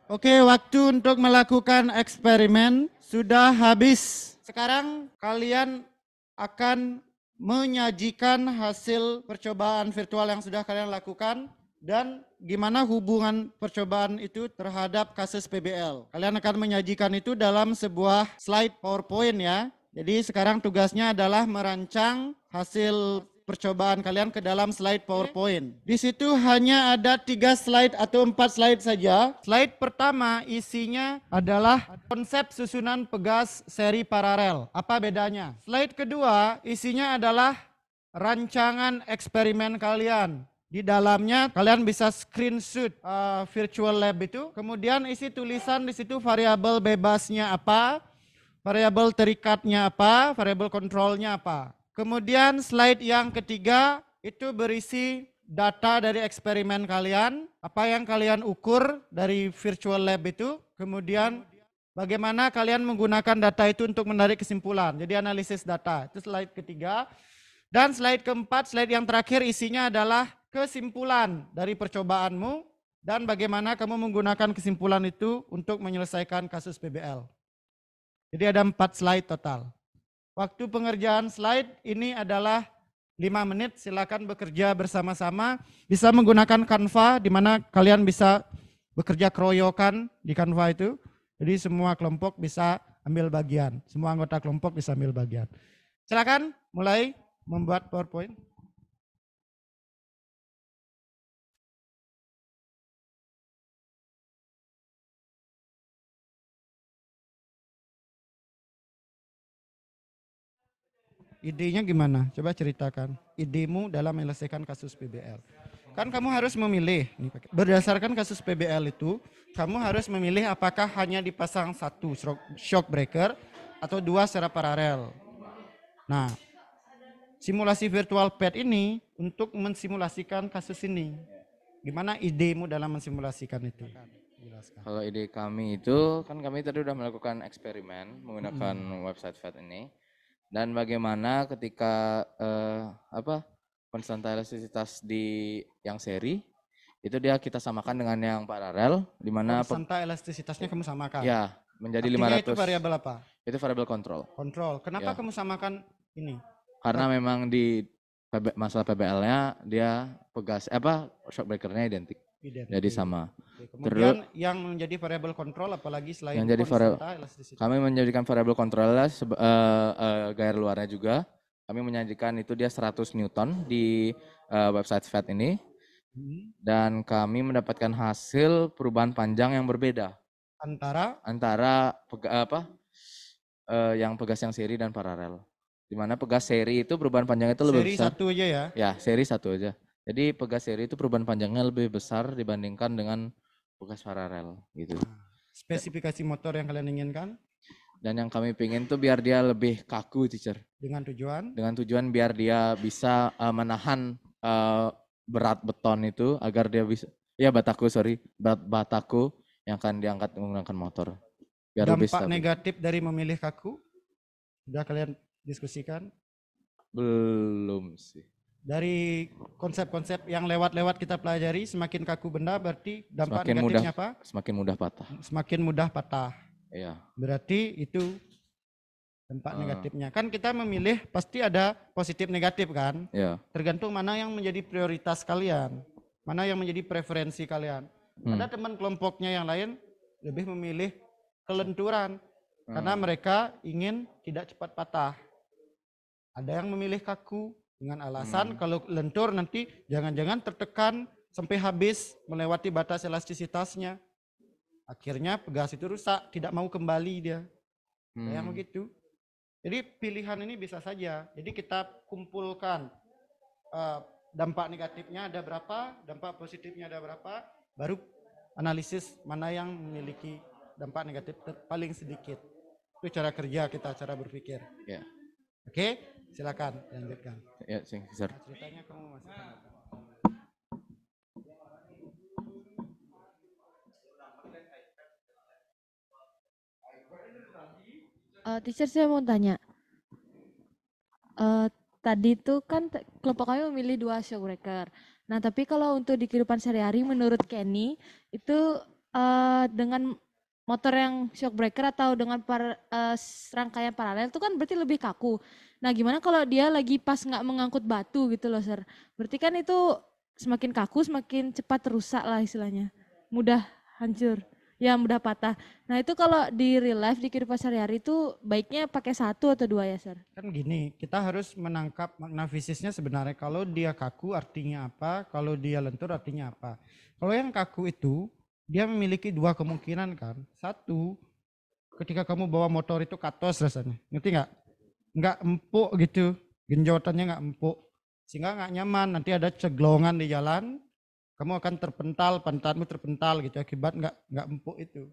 Oke, waktu untuk melakukan eksperimen sudah habis. Sekarang kalian akan menyajikan hasil percobaan virtual yang sudah kalian lakukan dan gimana hubungan percobaan itu terhadap kasus PBL. Kalian akan menyajikan itu dalam sebuah slide PowerPoint ya. Jadi sekarang tugasnya adalah merancang hasil percobaan kalian ke dalam slide PowerPoint. Di situ hanya ada 3 slide atau 4 slide saja. Slide pertama isinya adalah konsep susunan pegas seri paralel. Apa bedanya? Slide kedua isinya adalah rancangan eksperimen kalian. Di dalamnya kalian bisa screenshot virtual lab itu. Kemudian isi tulisan di situ variabel bebasnya apa, variabel terikatnya apa, variabel kontrolnya apa. Kemudian slide yang ketiga itu berisi data dari eksperimen kalian, apa yang kalian ukur dari virtual lab itu. Kemudian bagaimana kalian menggunakan data itu untuk menarik kesimpulan. Jadi analisis data, itu slide ketiga. Dan slide keempat, slide yang terakhir isinya adalah kesimpulan dari percobaanmu dan bagaimana kamu menggunakan kesimpulan itu untuk menyelesaikan kasus PBL. Jadi ada 4 slide total. Waktu pengerjaan slide ini adalah 5 menit, silakan bekerja bersama-sama. Bisa menggunakan Canva di mana kalian bisa bekerja keroyokan di Canva itu. Jadi semua kelompok bisa ambil bagian, semua anggota kelompok bisa ambil bagian. Silakan mulai membuat PowerPoint. Idenya gimana? Coba ceritakan. Idemu dalam menyelesaikan kasus PBL. Kan kamu harus memilih. Berdasarkan kasus PBL itu, kamu harus memilih apakah hanya dipasang 1 shock breaker atau 2 secara paralel. Nah, simulasi virtual pad ini untuk mensimulasikan kasus ini. Gimana idemu dalam mensimulasikan itu? Jelaskan. Kalau ide kami itu, kan kami tadi udah melakukan eksperimen menggunakan website FAT ini. Dan bagaimana ketika konstanta elastisitas di yang seri, itu kita samakan dengan yang paralel, di mana konstanta elastisitasnya kamu samakan? Ya, menjadi artinya 500. Itu variabel apa? Itu variabel kontrol. Kontrol. Kenapa Ya. kamu samakan ini? Karena memang di masalah PBL-nya dia pegas shock breaker-nya identik. Jadi sama. Kemudian yang menjadi variabel kontrol apalagi selain yang jadi konstanta elastisitas? Kami menjadikan variabel kontrolnya gaya luarnya juga. Kami menyajikan itu dia 100 Newton di website FAT ini. Dan kami mendapatkan hasil perubahan panjang yang berbeda antara yang pegas yang seri dan paralel. Di mana pegas seri itu perubahan panjangnya itu lebih besar. Seri 1 aja ya? Ya, seri 1 aja. Jadi pegas seri itu perubahan panjangnya lebih besar dibandingkan dengan pegas paralel gitu. Spesifikasi motor yang kalian inginkan? Dan yang kami pingin tuh biar dia lebih kaku, teacher. Dengan tujuan? Dengan tujuan biar dia bisa menahan berat beton itu agar dia bisa, berat bataku yang akan diangkat menggunakan motor. Biar Dampak negatif dari memilih kaku? Sudah kalian diskusikan? Belum sih. Dari konsep-konsep yang lewat-lewat kita pelajari, semakin kaku benda berarti dampak negatifnya apa? Semakin mudah patah. Semakin mudah patah. Iya. Berarti itu dampak negatifnya. Kan kita memilih pasti ada positif negatif kan? Iya. Tergantung mana yang menjadi prioritas kalian, mana yang menjadi preferensi kalian. Ada teman kelompoknya yang lain lebih memilih kelenturan karena mereka ingin tidak cepat patah. Ada yang memilih kaku dengan alasan kalau lentur nanti jangan-jangan tertekan sampai habis melewati batas elastisitasnya. Akhirnya pegas itu rusak, tidak mau kembali dia. Yang begitu. Jadi pilihan ini bisa saja. Jadi kita kumpulkan dampak negatifnya ada berapa, dampak positifnya ada berapa, baru analisis mana yang memiliki dampak negatif paling sedikit. Itu cara kerja kita, cara berpikir. Ya. Oke, silakan lanjutkan. Ya, sir. Ceritanya kamu masih Teacher, saya mau tanya. Tadi itu kan kelompok kami memilih 2 shock breaker. Nah, tapi kalau untuk di kehidupan sehari-hari menurut Kenny itu dengan motor yang shock breaker atau dengan rangkaian paralel itu kan berarti lebih kaku. Nah, gimana kalau dia lagi pas nggak mengangkut batu gitu loh, Sir? Berarti kan itu semakin kaku semakin cepat rusak lah istilahnya. Mudah hancur. Ya mudah patah. Nah itu kalau di real life di kehidupan sehari-hari itu baiknya pakai 1 atau 2 ya Sir? Kan gini, kita harus menangkap makna fisisnya sebenarnya. Kalau dia kaku artinya apa, kalau dia lentur artinya apa. Kalau yang kaku itu, dia memiliki 2 kemungkinan kan. 1, ketika kamu bawa motor itu katos rasanya. Ngerti nggak? Nggak empuk gitu, genjotannya nggak empuk. Sehingga nggak nyaman, nanti ada ceglongan di jalan, kamu akan terpental, pantatmu terpental gitu akibat nggak empuk itu.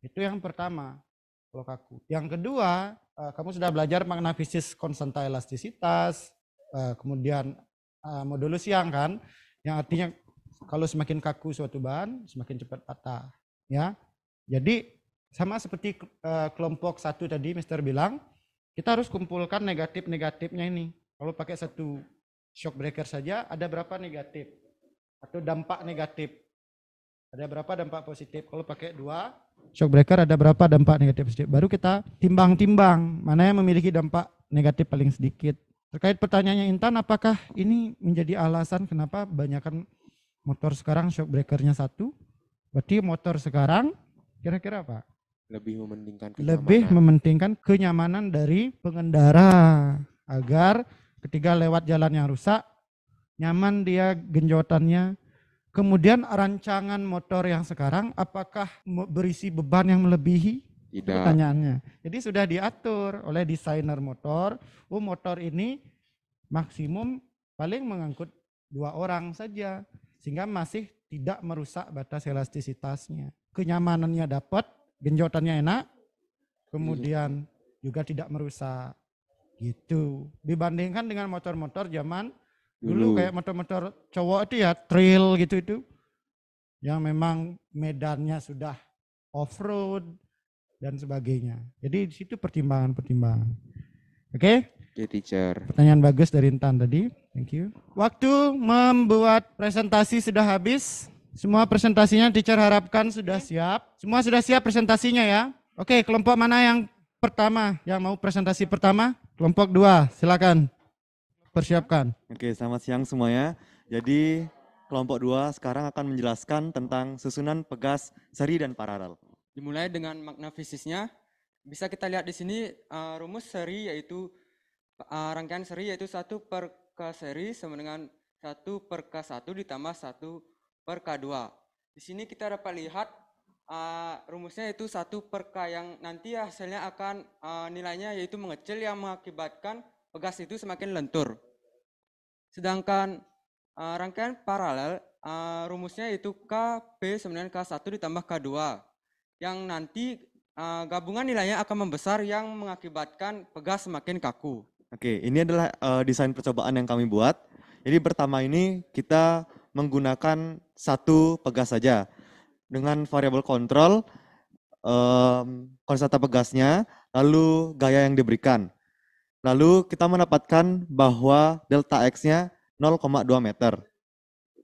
Itu yang pertama, kalau kaku. Yang kedua, kamu sudah belajar makna fisis konstanta elastisitas, kemudian modulus yang kan, yang artinya kalau semakin kaku suatu bahan, semakin cepat patah. Ya, jadi sama seperti kelompok 1 tadi, Mister bilang, kita harus kumpulkan negatif-negatifnya ini. Kalau pakai 1 shock breaker saja, ada berapa negatif? Atau dampak negatif. Ada berapa dampak positif? Kalau pakai 2 shock breaker ada berapa dampak negatif positif? Baru kita timbang-timbang mana yang memiliki dampak negatif paling sedikit. Terkait pertanyaannya Intan, apakah ini menjadi alasan kenapa banyakkan motor sekarang shock breakernya 1? Berarti motor sekarang kira-kira apa? Lebih mementingkan kenyamanan. Lebih mementingkan kenyamanan dari pengendara agar ketika lewat jalan yang rusak nyaman dia genjotannya. Kemudian rancangan motor yang sekarang apakah berisi beban yang melebihi? Tidak. Pertanyaannya. Jadi sudah diatur oleh desainer motor, motor ini maksimum paling mengangkut 2 orang saja sehingga masih tidak merusak batas elastisitasnya. Kenyamanannya dapat, genjotannya enak, kemudian juga tidak merusak. Gitu. Dibandingkan dengan motor-motor zaman dulu kayak motor-motor cowok itu ya trail gitu itu yang memang medannya sudah off-road dan sebagainya. Jadi di situ pertimbangan-pertimbangan. Oke? Oke, teacher. Pertanyaan bagus dari Intan tadi. Thank you. Waktu membuat presentasi sudah habis. Semua presentasinya teacher harapkan sudah siap. Semua sudah siap presentasinya ya. Oke, kelompok mana yang pertama yang mau presentasi pertama? Kelompok 2, silakan. Persiapkan. Oke, selamat siang semuanya. Jadi kelompok 2 sekarang akan menjelaskan tentang susunan pegas seri dan paralel. Dimulai dengan makna fisisnya. Bisa kita lihat di sini rumus seri yaitu rangkaian seri yaitu 1 per K seri sama dengan 1 per K1 ditambah 1 per K2. Di sini kita dapat lihat rumusnya yaitu 1 per K yang nanti hasilnya akan nilainya yaitu mengecil yang mengakibatkan pegas itu semakin lentur. Sedangkan rangkaian paralel rumusnya yaitu KB sama dengan K1 ditambah K2 yang nanti gabungan nilainya akan membesar yang mengakibatkan pegas semakin kaku. Oke, ini adalah desain percobaan yang kami buat. Jadi pertama ini kita menggunakan 1 pegas saja dengan variabel kontrol, konstanta pegasnya, lalu gaya yang diberikan. Lalu kita mendapatkan bahwa delta X-nya 0,2 meter.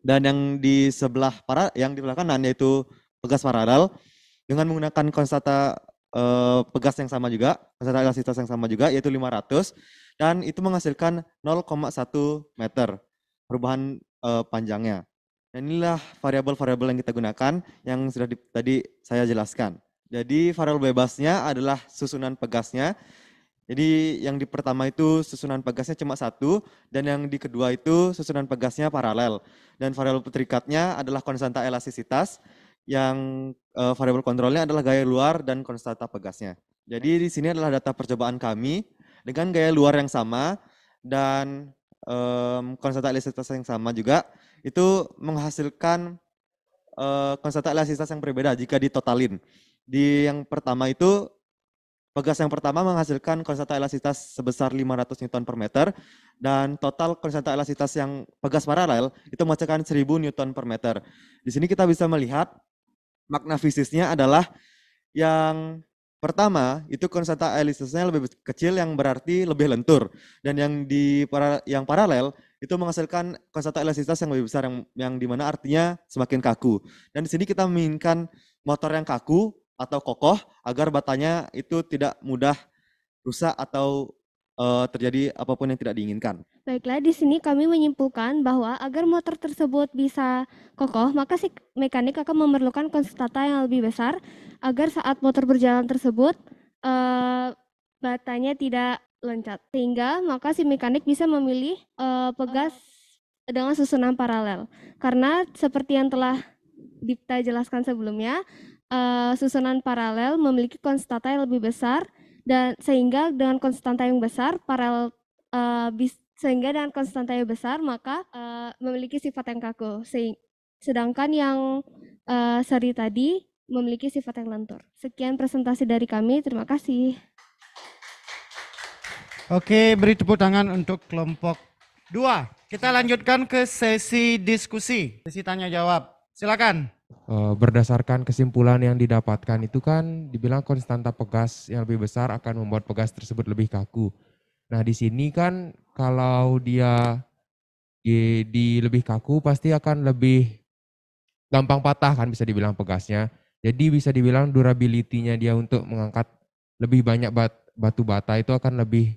Dan yang di sebelah kanan yaitu pegas paralel dengan menggunakan konstanta pegas yang sama juga, konstanta elastisitas yang sama juga yaitu 500 dan itu menghasilkan 0,1 meter perubahan panjangnya. Dan inilah variabel-variabel yang kita gunakan yang sudah tadi saya jelaskan. Jadi variabel bebasnya adalah susunan pegasnya. Jadi yang di pertama itu susunan pegasnya cuma 1 dan yang di kedua itu susunan pegasnya paralel. Dan variabel peterikatnya adalah konstanta elastisitas yang variabel kontrolnya adalah gaya luar dan konstanta pegasnya. Jadi di sini adalah data percobaan kami dengan gaya luar yang sama dan konstanta elastisitas yang sama juga itu menghasilkan konstanta elastisitas yang berbeda jika ditotalin. Di yang pertama itu pegas yang pertama menghasilkan konstanta elastisitas sebesar 500 Newton per meter dan total konstanta elastisitas yang pegas paralel itu menghasilkan 1000 Newton per meter. Di sini kita bisa melihat makna fisisnya adalah yang pertama itu konstanta elastisitasnya lebih kecil yang berarti lebih lentur dan yang paralel itu menghasilkan konstanta elastisitas yang lebih besar yang dimana artinya semakin kaku. Dan di sini kita menginginkan motor yang kaku atau kokoh agar batanya itu tidak mudah rusak atau terjadi apapun yang tidak diinginkan. Baiklah, di sini kami menyimpulkan bahwa agar motor tersebut bisa kokoh, maka si mekanik akan memerlukan konstanta yang lebih besar agar saat motor berjalan tersebut batanya tidak loncat. Sehingga maka si mekanik bisa memilih pegas dengan susunan paralel. Karena seperti yang telah Dipta jelaskan sebelumnya, susunan paralel memiliki konstanta yang lebih besar dan sehingga dengan konstanta yang besar sehingga dengan konstanta yang besar maka memiliki sifat yang kaku. Sedangkan yang seri tadi memiliki sifat yang lentur. Sekian presentasi dari kami. Terima kasih. Oke, beri tepuk tangan untuk kelompok 2. Kita lanjutkan ke sesi diskusi, sesi tanya jawab. Silakan. Berdasarkan kesimpulan yang didapatkan itu kan dibilang konstanta pegas yang lebih besar akan membuat pegas tersebut lebih kaku. Nah di sini kan kalau dia di lebih kaku pasti akan lebih gampang patah kan bisa dibilang pegasnya. Jadi bisa dibilang durability-nya dia untuk mengangkat lebih banyak batu bata itu akan lebih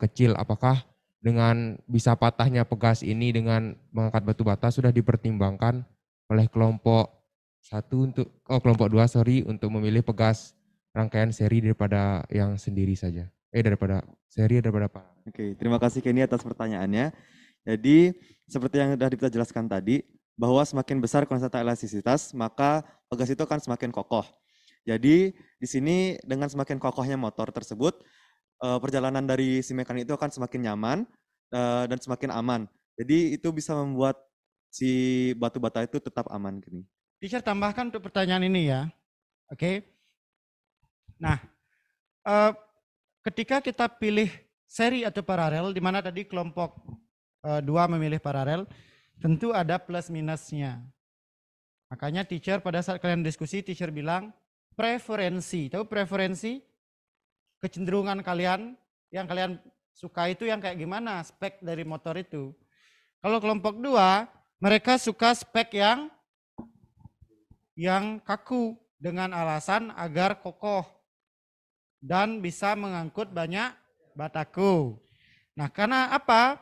kecil. Apakah dengan bisa patahnya pegas ini dengan mengangkat batu bata sudah dipertimbangkan oleh kelompok 2 untuk memilih pegas rangkaian seri daripada yang sendiri saja. Daripada seri daripada apa? Oke, terima kasih Kenny atas pertanyaannya. Jadi seperti yang sudah kita jelaskan tadi, bahwa semakin besar konstanta elastisitas, maka pegas itu akan semakin kokoh. Jadi di sini dengan semakin kokohnya motor tersebut, perjalanan dari si mekanik itu akan semakin nyaman dan semakin aman. Jadi itu bisa membuat si batu bata itu tetap aman. Teacher tambahkan untuk pertanyaan ini ya. Oke. Nah, ketika kita pilih seri atau paralel, di mana tadi kelompok 2 memilih paralel, tentu ada plus minusnya. Makanya teacher pada saat kalian diskusi, teacher bilang preferensi. Tahu preferensi? Kecenderungan kalian, yang kalian suka itu yang kayak gimana spek dari motor itu. Kalau kelompok 2, mereka suka spek yang kaku dengan alasan agar kokoh dan bisa mengangkut banyak bataku. Nah, karena apa?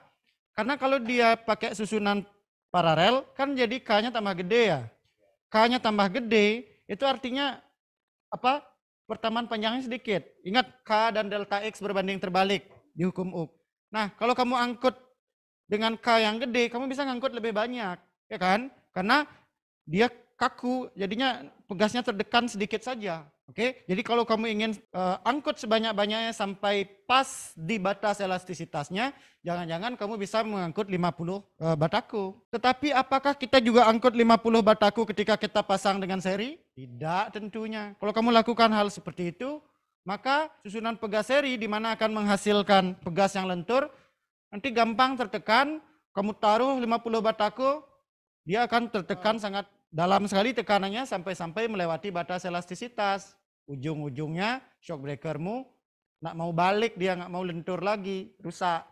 Karena kalau dia pakai susunan paralel kan jadi K-nya tambah gede ya. K-nya tambah gede itu artinya apa? Pertamaan panjangnya sedikit. Ingat K dan delta X berbanding terbalik di hukum Ohm. Nah, kalau kamu angkut dengan K yang gede, kamu bisa ngangkut lebih banyak, ya kan? Karena dia kaku, jadinya pegasnya terdekan sedikit saja. Oke, jadi kalau kamu ingin angkut sebanyak-banyaknya sampai pas di batas elastisitasnya, jangan-jangan kamu bisa mengangkut 50 bataku. Tetapi apakah kita juga angkut 50 bataku ketika kita pasang dengan seri? Tidak tentunya. Kalau kamu lakukan hal seperti itu, maka susunan pegas seri di mana akan menghasilkan pegas yang lentur, nanti gampang tertekan, kamu taruh 50 bataku, dia akan tertekan sangat dalam sekali tekanannya sampai melewati batas elastisitas. Ujung-ujungnya shock breakermu nak mau balik, dia nggak mau lentur lagi, rusak.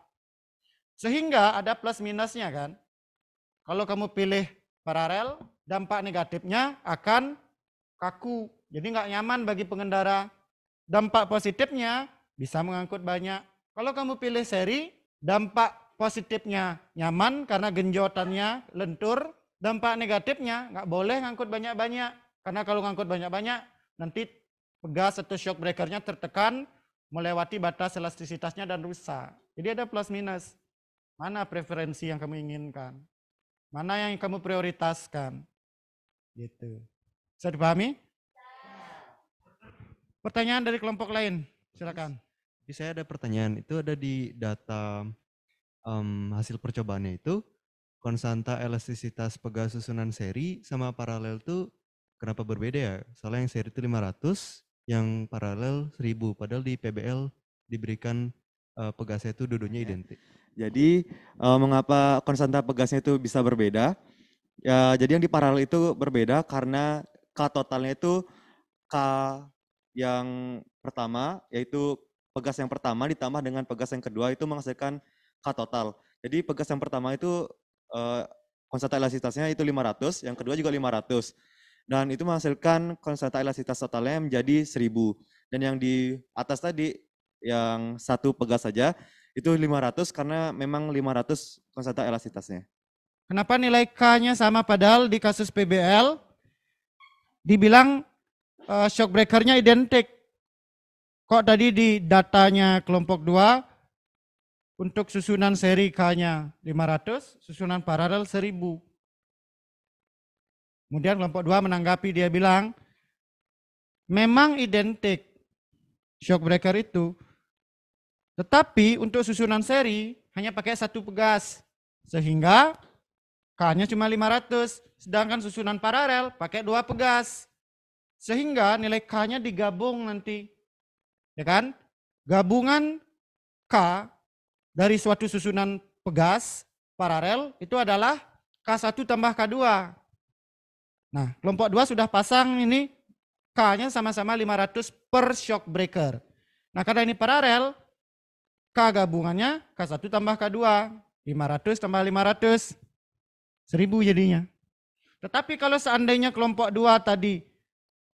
Sehingga ada plus minusnya kan. Kalau kamu pilih paralel, dampak negatifnya akan kaku. Jadi nggak nyaman bagi pengendara. Dampak positifnya bisa mengangkut banyak. Kalau kamu pilih seri, dampak positifnya nyaman karena genjotannya lentur. Dampak negatifnya nggak boleh ngangkut banyak-banyak. Karena kalau ngangkut banyak-banyak, nanti pegas atau shock breakernya tertekan, melewati batas elastisitasnya dan rusak. Jadi ada plus minus. Mana preferensi yang kamu inginkan? Mana yang kamu prioritaskan? Gitu. Bisa dipahami? Pertanyaan dari kelompok lain, silakan. Saya ada pertanyaan, itu ada di data hasil percobaannya itu, konstanta elastisitas pegas susunan seri sama paralel itu kenapa berbeda ya? Soalnya yang seri itu 500, yang paralel 1000, padahal di PBL diberikan pegasnya itu dua-duanya identik. Jadi mengapa konstanta pegasnya itu bisa berbeda? Ya, jadi yang di paralel itu berbeda karena K totalnya itu K yang pertama, yaitu pegas yang pertama ditambah dengan pegas yang kedua itu menghasilkan K total. Jadi pegas yang pertama itu konstanta elastisitasnya itu 500, yang kedua juga 500. Dan itu menghasilkan konstanta elastisitas totalnya menjadi 1000. Dan yang di atas tadi yang satu pegas saja itu 500 karena memang 500 konstanta elastisitasnya. Kenapa nilai K-nya sama padahal di kasus PBL dibilang shock breaker-nya identik. Kok tadi di datanya kelompok 2 untuk susunan seri K-nya 500, susunan paralel 1000. Kemudian kelompok 2 menanggapi, dia bilang memang identik shock breaker itu. Tetapi untuk susunan seri hanya pakai satu pegas. Sehingga K-nya cuma 500. Sedangkan susunan paralel pakai 2 pegas. Sehingga nilai K-nya digabung nanti. Ya kan? Gabungan K dari suatu susunan pegas paralel itu adalah K1 tambah K2. Nah, kelompok 2 sudah pasang ini K-nya sama-sama 500 per shock breaker. Nah, karena ini paralel, K gabungannya K1 tambah K2. 500 tambah 500, 1000 jadinya. Tetapi kalau seandainya kelompok 2 tadi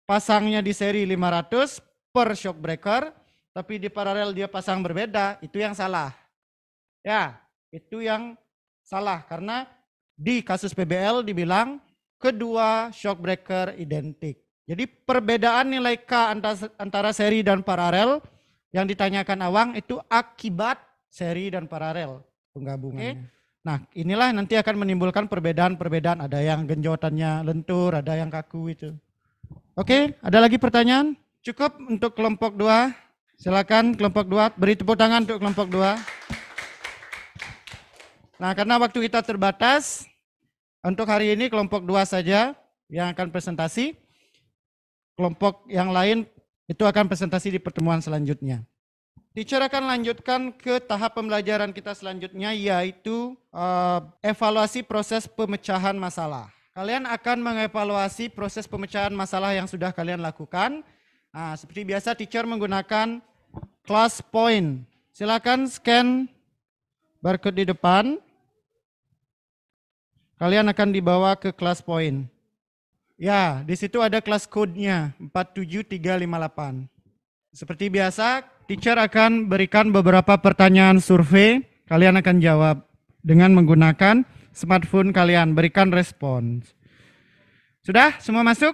pasangnya di seri 500 per shock breaker, tapi di paralel dia pasang berbeda, itu yang salah. Ya, itu yang salah. Karena di kasus PBL dibilang kedua shock breaker identik. Jadi perbedaan nilai K antara seri dan paralel yang ditanyakan Awang itu akibat seri dan paralel penggabungannya. Nah, inilah nanti akan menimbulkan perbedaan-perbedaan. Ada yang genjotannya lentur, ada yang kaku itu. Oke, ada lagi pertanyaan? Cukup untuk kelompok 2. Silakan kelompok 2, beri tepuk tangan untuk kelompok 2. Nah, karena waktu kita terbatas, untuk hari ini kelompok 2 saja yang akan presentasi. Kelompok yang lain itu akan presentasi di pertemuan selanjutnya. Teacher akan lanjutkan ke tahap pembelajaran kita selanjutnya, yaitu evaluasi proses pemecahan masalah. Kalian akan mengevaluasi proses pemecahan masalah yang sudah kalian lakukan. Nah, seperti biasa teacher menggunakan class point. Silakan scan barcode di depan. Kalian akan dibawa ke class point. Ya, di situ ada kelas code-nya 47358. Seperti biasa, teacher akan berikan beberapa pertanyaan survei. Kalian akan jawab dengan menggunakan smartphone kalian, berikan respons. Sudah? Semua masuk?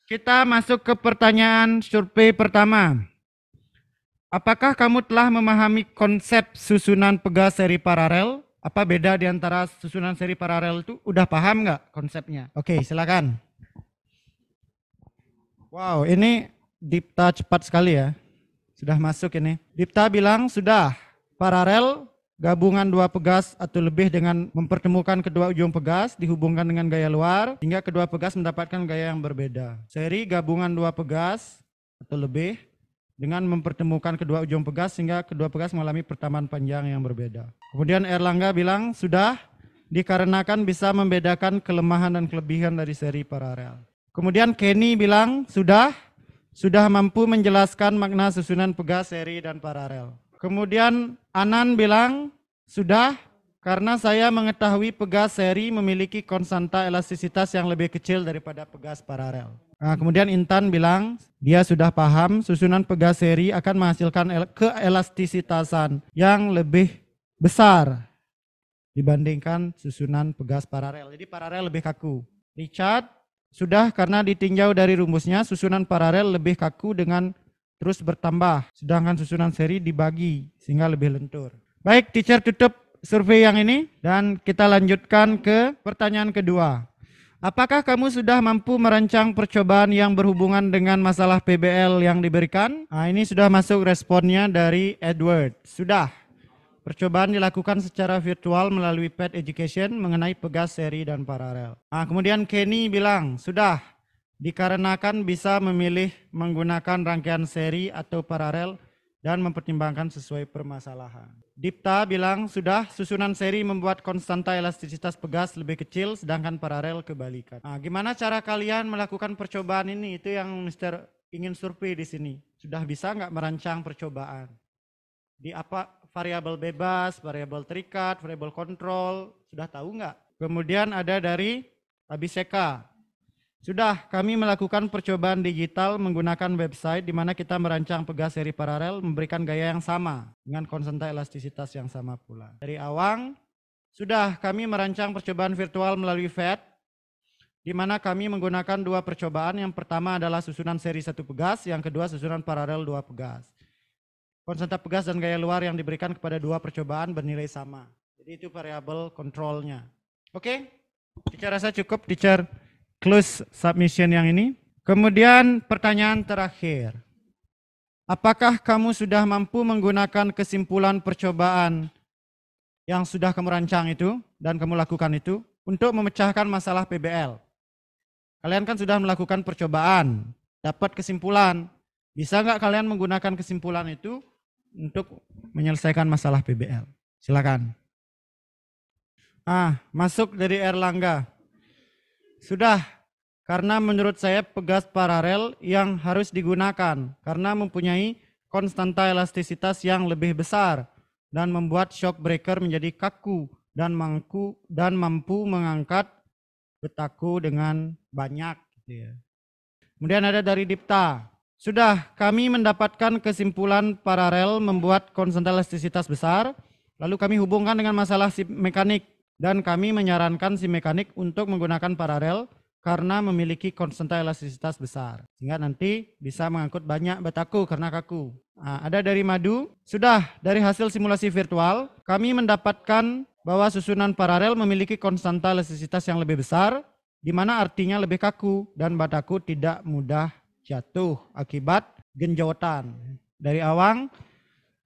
Kita masuk ke pertanyaan survei pertama. Apakah kamu telah memahami konsep susunan pegas seri paralel? Apa beda di antara susunan seri paralel itu? Udah paham nggak konsepnya? Oke, silakan. Wow, ini Dipta cepat sekali ya. Sudah masuk ini. Dipta bilang sudah. Paralel, gabungan 2 pegas atau lebih dengan mempertemukan kedua ujung pegas dihubungkan dengan gaya luar hingga kedua pegas mendapatkan gaya yang berbeda. Seri gabungan 2 pegas atau lebih dengan mempertemukan kedua ujung pegas sehingga kedua pegas mengalami pertamaan panjang yang berbeda. Kemudian Erlangga bilang sudah, dikarenakan bisa membedakan kelemahan dan kelebihan dari seri paralel. Kemudian Kenny bilang sudah mampu menjelaskan makna susunan pegas seri dan paralel. Kemudian Anan bilang sudah, karena saya mengetahui pegas seri memiliki konstanta elastisitas yang lebih kecil daripada pegas paralel. Nah, kemudian Intan bilang dia sudah paham susunan pegas seri akan menghasilkan keelastisitasan yang lebih besar dibandingkan susunan pegas paralel. Jadi paralel lebih kaku. Richard sudah, karena ditinjau dari rumusnya susunan paralel lebih kaku dengan terus bertambah, sedangkan susunan seri dibagi sehingga lebih lentur. Baik, teacher tutup survei yang ini dan kita lanjutkan ke pertanyaan kedua. Apakah kamu sudah mampu merancang percobaan yang berhubungan dengan masalah PBL yang diberikan? Nah, ini sudah masuk responnya dari Edward. Sudah. Percobaan dilakukan secara virtual melalui Pet Education mengenai pegas seri dan paralel. Nah, kemudian Kenny bilang, sudah. Dikarenakan bisa memilih menggunakan rangkaian seri atau paralel dan mempertimbangkan sesuai permasalahan. Dipta bilang sudah, susunan seri membuat konstanta elastisitas pegas lebih kecil sedangkan paralel kebalikan. Nah, gimana cara kalian melakukan percobaan ini? Itu yang Mr. ingin survei di sini. Sudah bisa nggak merancang percobaan? Di apa variabel bebas, variabel terikat, variabel kontrol, sudah tahu nggak? Kemudian ada dari Abiseka. Sudah, kami melakukan percobaan digital menggunakan website di mana kita merancang pegas seri paralel memberikan gaya yang sama dengan konstanta elastisitas yang sama pula. Dari Awang, sudah kami merancang percobaan virtual melalui FET di mana kami menggunakan dua percobaan. Yang pertama adalah susunan seri satu pegas, yang kedua susunan paralel dua pegas. Konstanta pegas dan gaya luar yang diberikan kepada dua percobaan bernilai sama. Jadi itu variabel kontrolnya. Oke, teacher rasa cukup, teacher close submission yang ini. Kemudian pertanyaan terakhir. Apakah kamu sudah mampu menggunakan kesimpulan percobaan yang sudah kamu rancang itu dan kamu lakukan itu untuk memecahkan masalah PBL? Kalian kan sudah melakukan percobaan, dapat kesimpulan. Bisa nggak kalian menggunakan kesimpulan itu untuk menyelesaikan masalah PBL? Silakan. Masuk dari Erlangga. Sudah, karena menurut saya pegas paralel yang harus digunakan karena mempunyai konstanta elastisitas yang lebih besar dan membuat shock breaker menjadi kaku dan mampu mengangkat betaku dengan banyak. Gitu ya. Kemudian ada dari Dipta. Sudah, kami mendapatkan kesimpulan paralel membuat konstanta elastisitas besar, lalu kami hubungkan dengan masalah si mekanik dan kami menyarankan si mekanik untuk menggunakan paralel karena memiliki konstanta elastisitas besar sehingga nanti bisa mengangkut banyak bataku karena kaku. Ada dari Madu. Sudah, dari hasil simulasi virtual kami mendapatkan bahwa susunan paralel memiliki konstanta elastisitas yang lebih besar di mana artinya lebih kaku dan bataku tidak mudah jatuh akibat genjotan. Dari Awang.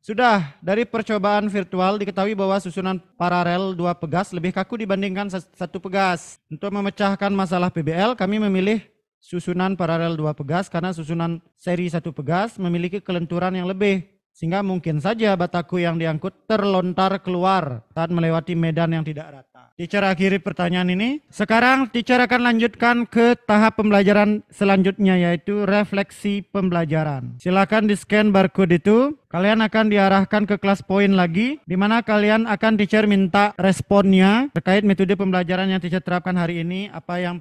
Sudah, dari percobaan virtual diketahui bahwa susunan paralel dua pegas lebih kaku dibandingkan satu pegas. Untuk memecahkan masalah PBL, kami memilih susunan paralel dua pegas karena susunan seri satu pegas memiliki kelenturan yang lebih. Sehingga mungkin saja bataku yang diangkut terlontar keluar saat melewati medan yang tidak rata. Teacher akhiri pertanyaan ini. Sekarang teacher akan lanjutkan ke tahap pembelajaran selanjutnya yaitu refleksi pembelajaran. Silakan di scan barcode itu. Kalian akan diarahkan ke kelas poin lagi di mana kalian akan teacher minta responnya terkait metode pembelajaran yang teacher terapkan hari ini, apa yang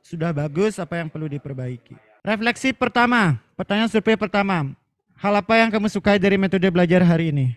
sudah bagus, apa yang perlu diperbaiki. Refleksi pertama, pertanyaan survei pertama. Hal apa yang kamu sukai dari metode belajar hari ini?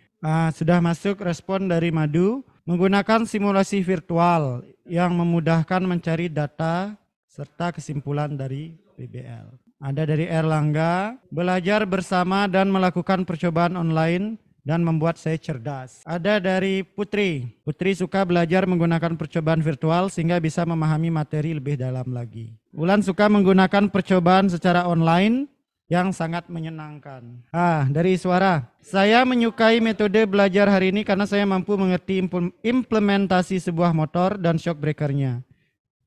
Sudah masuk respon dari Madu. Menggunakan simulasi virtual yang memudahkan mencari data serta kesimpulan dari PBL. Ada dari Erlangga. Belajar bersama dan melakukan percobaan online dan membuat saya cerdas. Ada dari Putri. Putri suka belajar menggunakan percobaan virtual sehingga bisa memahami materi lebih dalam lagi. Wulan suka menggunakan percobaan secara online yang sangat menyenangkan. Dari Suara. Saya menyukai metode belajar hari ini karena saya mampu mengerti implementasi sebuah motor dan shock breakernya.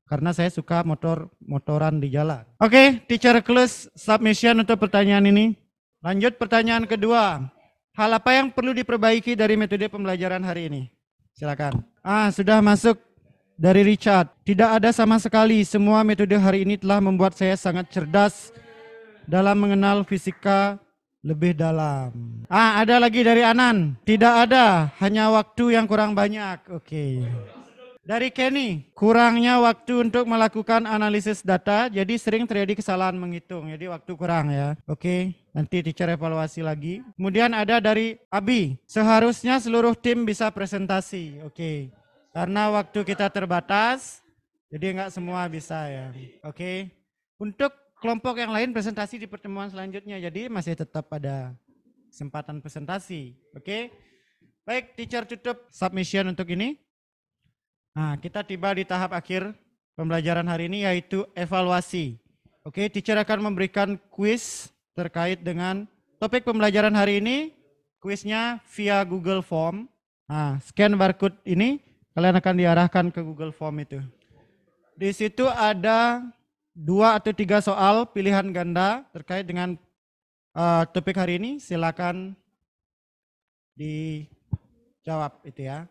Karena saya suka motoran di jalan. Oke, teacher close submission untuk pertanyaan ini. Lanjut pertanyaan kedua. Hal apa yang perlu diperbaiki dari metode pembelajaran hari ini? Silakan. Sudah masuk dari Richard. Tidak ada sama sekali. Semua metode hari ini telah membuat saya sangat cerdas dalam mengenal fisika lebih dalam. Ada lagi dari Anan. Tidak ada, hanya waktu yang kurang banyak. Oke. Dari Kenny, kurangnya waktu untuk melakukan analisis data, jadi sering terjadi kesalahan menghitung. Jadi waktu kurang ya. Oke, nanti teacher evaluasi lagi. Kemudian ada dari Abi, seharusnya seluruh tim bisa presentasi. Oke. Karena waktu kita terbatas, jadi nggak semua bisa ya. Oke. Untuk kelompok yang lain presentasi di pertemuan selanjutnya, jadi masih tetap pada kesempatan presentasi. Oke, baik, teacher tutup submission untuk ini. Kita tiba di tahap akhir pembelajaran hari ini yaitu evaluasi. Oke, teacher akan memberikan quiz terkait dengan topik pembelajaran hari ini. Quiznya via Google Form. Scan barcode ini, kalian akan diarahkan ke Google Form itu. Di situ ada 2 atau 3 soal pilihan ganda terkait dengan topik hari ini. Silakan dijawab itu ya.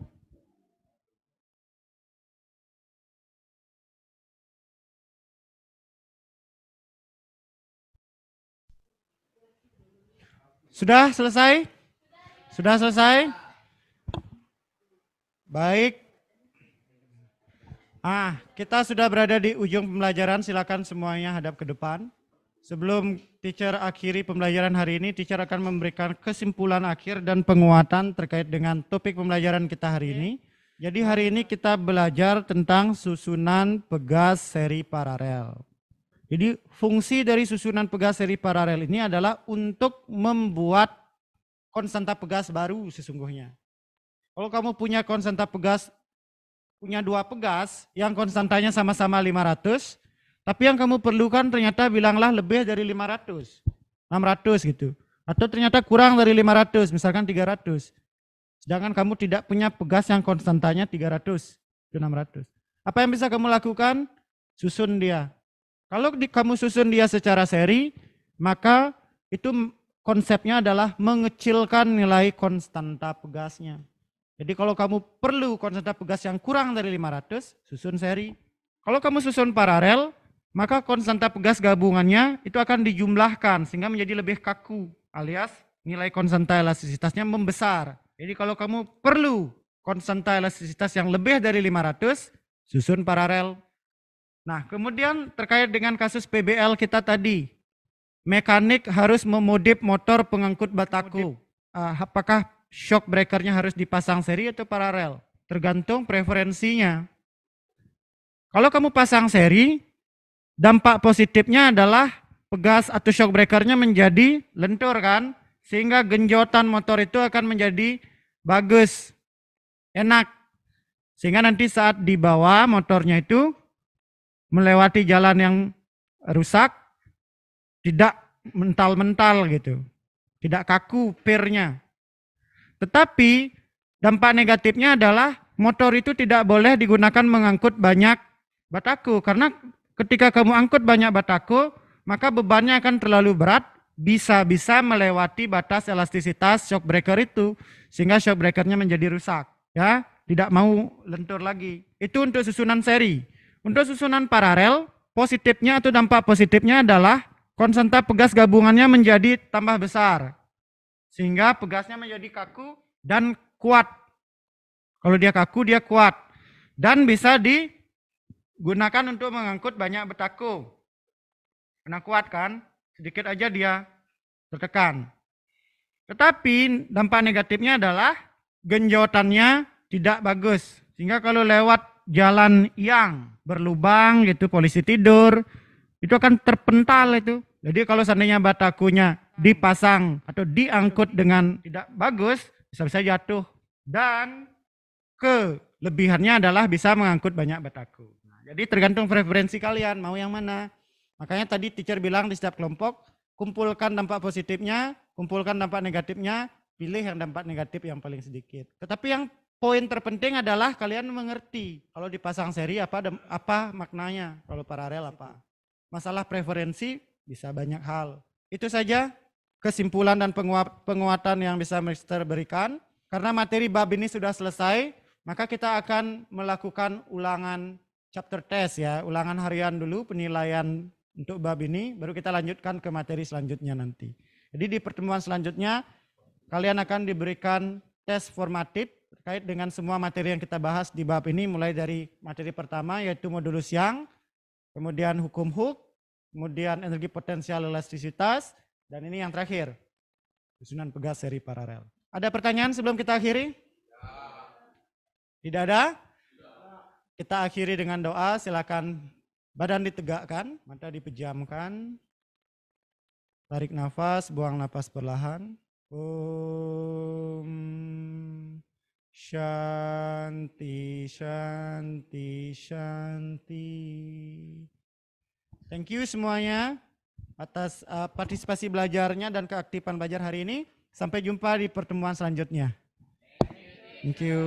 Sudah selesai? Sudah selesai? Baik. Kita sudah berada di ujung pembelajaran, silakan semuanya hadap ke depan. Sebelum teacher akhiri pembelajaran hari ini, teacher akan memberikan kesimpulan akhir dan penguatan terkait dengan topik pembelajaran kita hari ini. Jadi hari ini kita belajar tentang susunan pegas seri paralel. Jadi fungsi dari susunan pegas seri paralel ini adalah untuk membuat konstanta pegas baru sesungguhnya. Kalau kamu punya konstanta pegas, punya dua pegas yang konstantanya sama-sama 500, tapi yang kamu perlukan ternyata bilanglah lebih dari 500, 600 gitu. Atau ternyata kurang dari 500, misalkan 300. Sedangkan kamu tidak punya pegas yang konstantanya 300 ke 600. Apa yang bisa kamu lakukan? Susun dia. Kalau kamu susun dia secara seri, maka itu konsepnya adalah mengecilkan nilai konstanta pegasnya. Jadi kalau kamu perlu konstanta pegas yang kurang dari 500, susun seri. Kalau kamu susun paralel, maka konstanta pegas gabungannya itu akan dijumlahkan sehingga menjadi lebih kaku, alias nilai konstanta elastisitasnya membesar. Jadi kalau kamu perlu konstanta elastisitas yang lebih dari 500, susun paralel. Nah, kemudian terkait dengan kasus PBL kita tadi, mekanik harus memodif motor pengangkut batako. Apakah shock breakernya harus dipasang seri atau paralel? Tergantung preferensinya. Kalau kamu pasang seri, dampak positifnya adalah pegas atau shock breakernya menjadi lentur kan? Sehingga genjotan motor itu akan menjadi bagus, enak. Sehingga nanti saat dibawa motornya itu melewati jalan yang rusak, tidak mental-mental gitu. Tidak kaku pirnya. Tetapi dampak negatifnya adalah motor itu tidak boleh digunakan mengangkut banyak batako. Karena ketika kamu angkut banyak batako, maka bebannya akan terlalu berat. Bisa-bisa melewati batas elastisitas shock breaker itu sehingga shock breakernya menjadi rusak, ya, tidak mau lentur lagi. Itu untuk susunan seri. Untuk susunan paralel, positifnya atau dampak positifnya adalah konstanta pegas gabungannya menjadi tambah besar sehingga pegasnya menjadi kaku dan kuat. Kalau dia kaku, dia kuat dan bisa digunakan untuk mengangkut banyak batako. Karena kuat kan? Sedikit aja dia tertekan. Tetapi dampak negatifnya adalah genjotannya tidak bagus. Sehingga kalau lewat jalan yang berlubang gitu, polisi tidur, itu akan terpental itu. Jadi kalau seandainya batakonya dipasang atau diangkut dengan tidak bagus, bisa-bisa jatuh. Dan kelebihannya adalah bisa mengangkut banyak batako. Jadi tergantung preferensi kalian, mau yang mana. Makanya tadi teacher bilang di setiap kelompok, kumpulkan dampak positifnya, kumpulkan dampak negatifnya, pilih yang dampak negatif yang paling sedikit. Tetapi yang poin terpenting adalah kalian mengerti kalau dipasang seri apa maknanya, kalau paralel apa. Masalah preferensi bisa banyak hal. Itu saja kesimpulan dan penguatan yang bisa Mister berikan. Karena materi bab ini sudah selesai, maka kita akan melakukan ulangan chapter test ya, ulangan harian dulu penilaian untuk bab ini, baru kita lanjutkan ke materi selanjutnya nanti. Jadi di pertemuan selanjutnya, kalian akan diberikan tes formatif terkait dengan semua materi yang kita bahas di bab ini, mulai dari materi pertama yaitu modulus yang, kemudian hukum Hooke, kemudian energi potensial elastisitas, dan ini yang terakhir, susunan pegas seri paralel. Ada pertanyaan sebelum kita akhiri? Tidak ada? Kita akhiri dengan doa, silakan. Badan ditegakkan, mata dipejamkan, tarik nafas, buang nafas perlahan. Om Shanti, Shanti, Shanti. Thank you semuanya atas partisipasi belajarnya dan keaktifan belajar hari ini. Sampai jumpa di pertemuan selanjutnya. Thank you.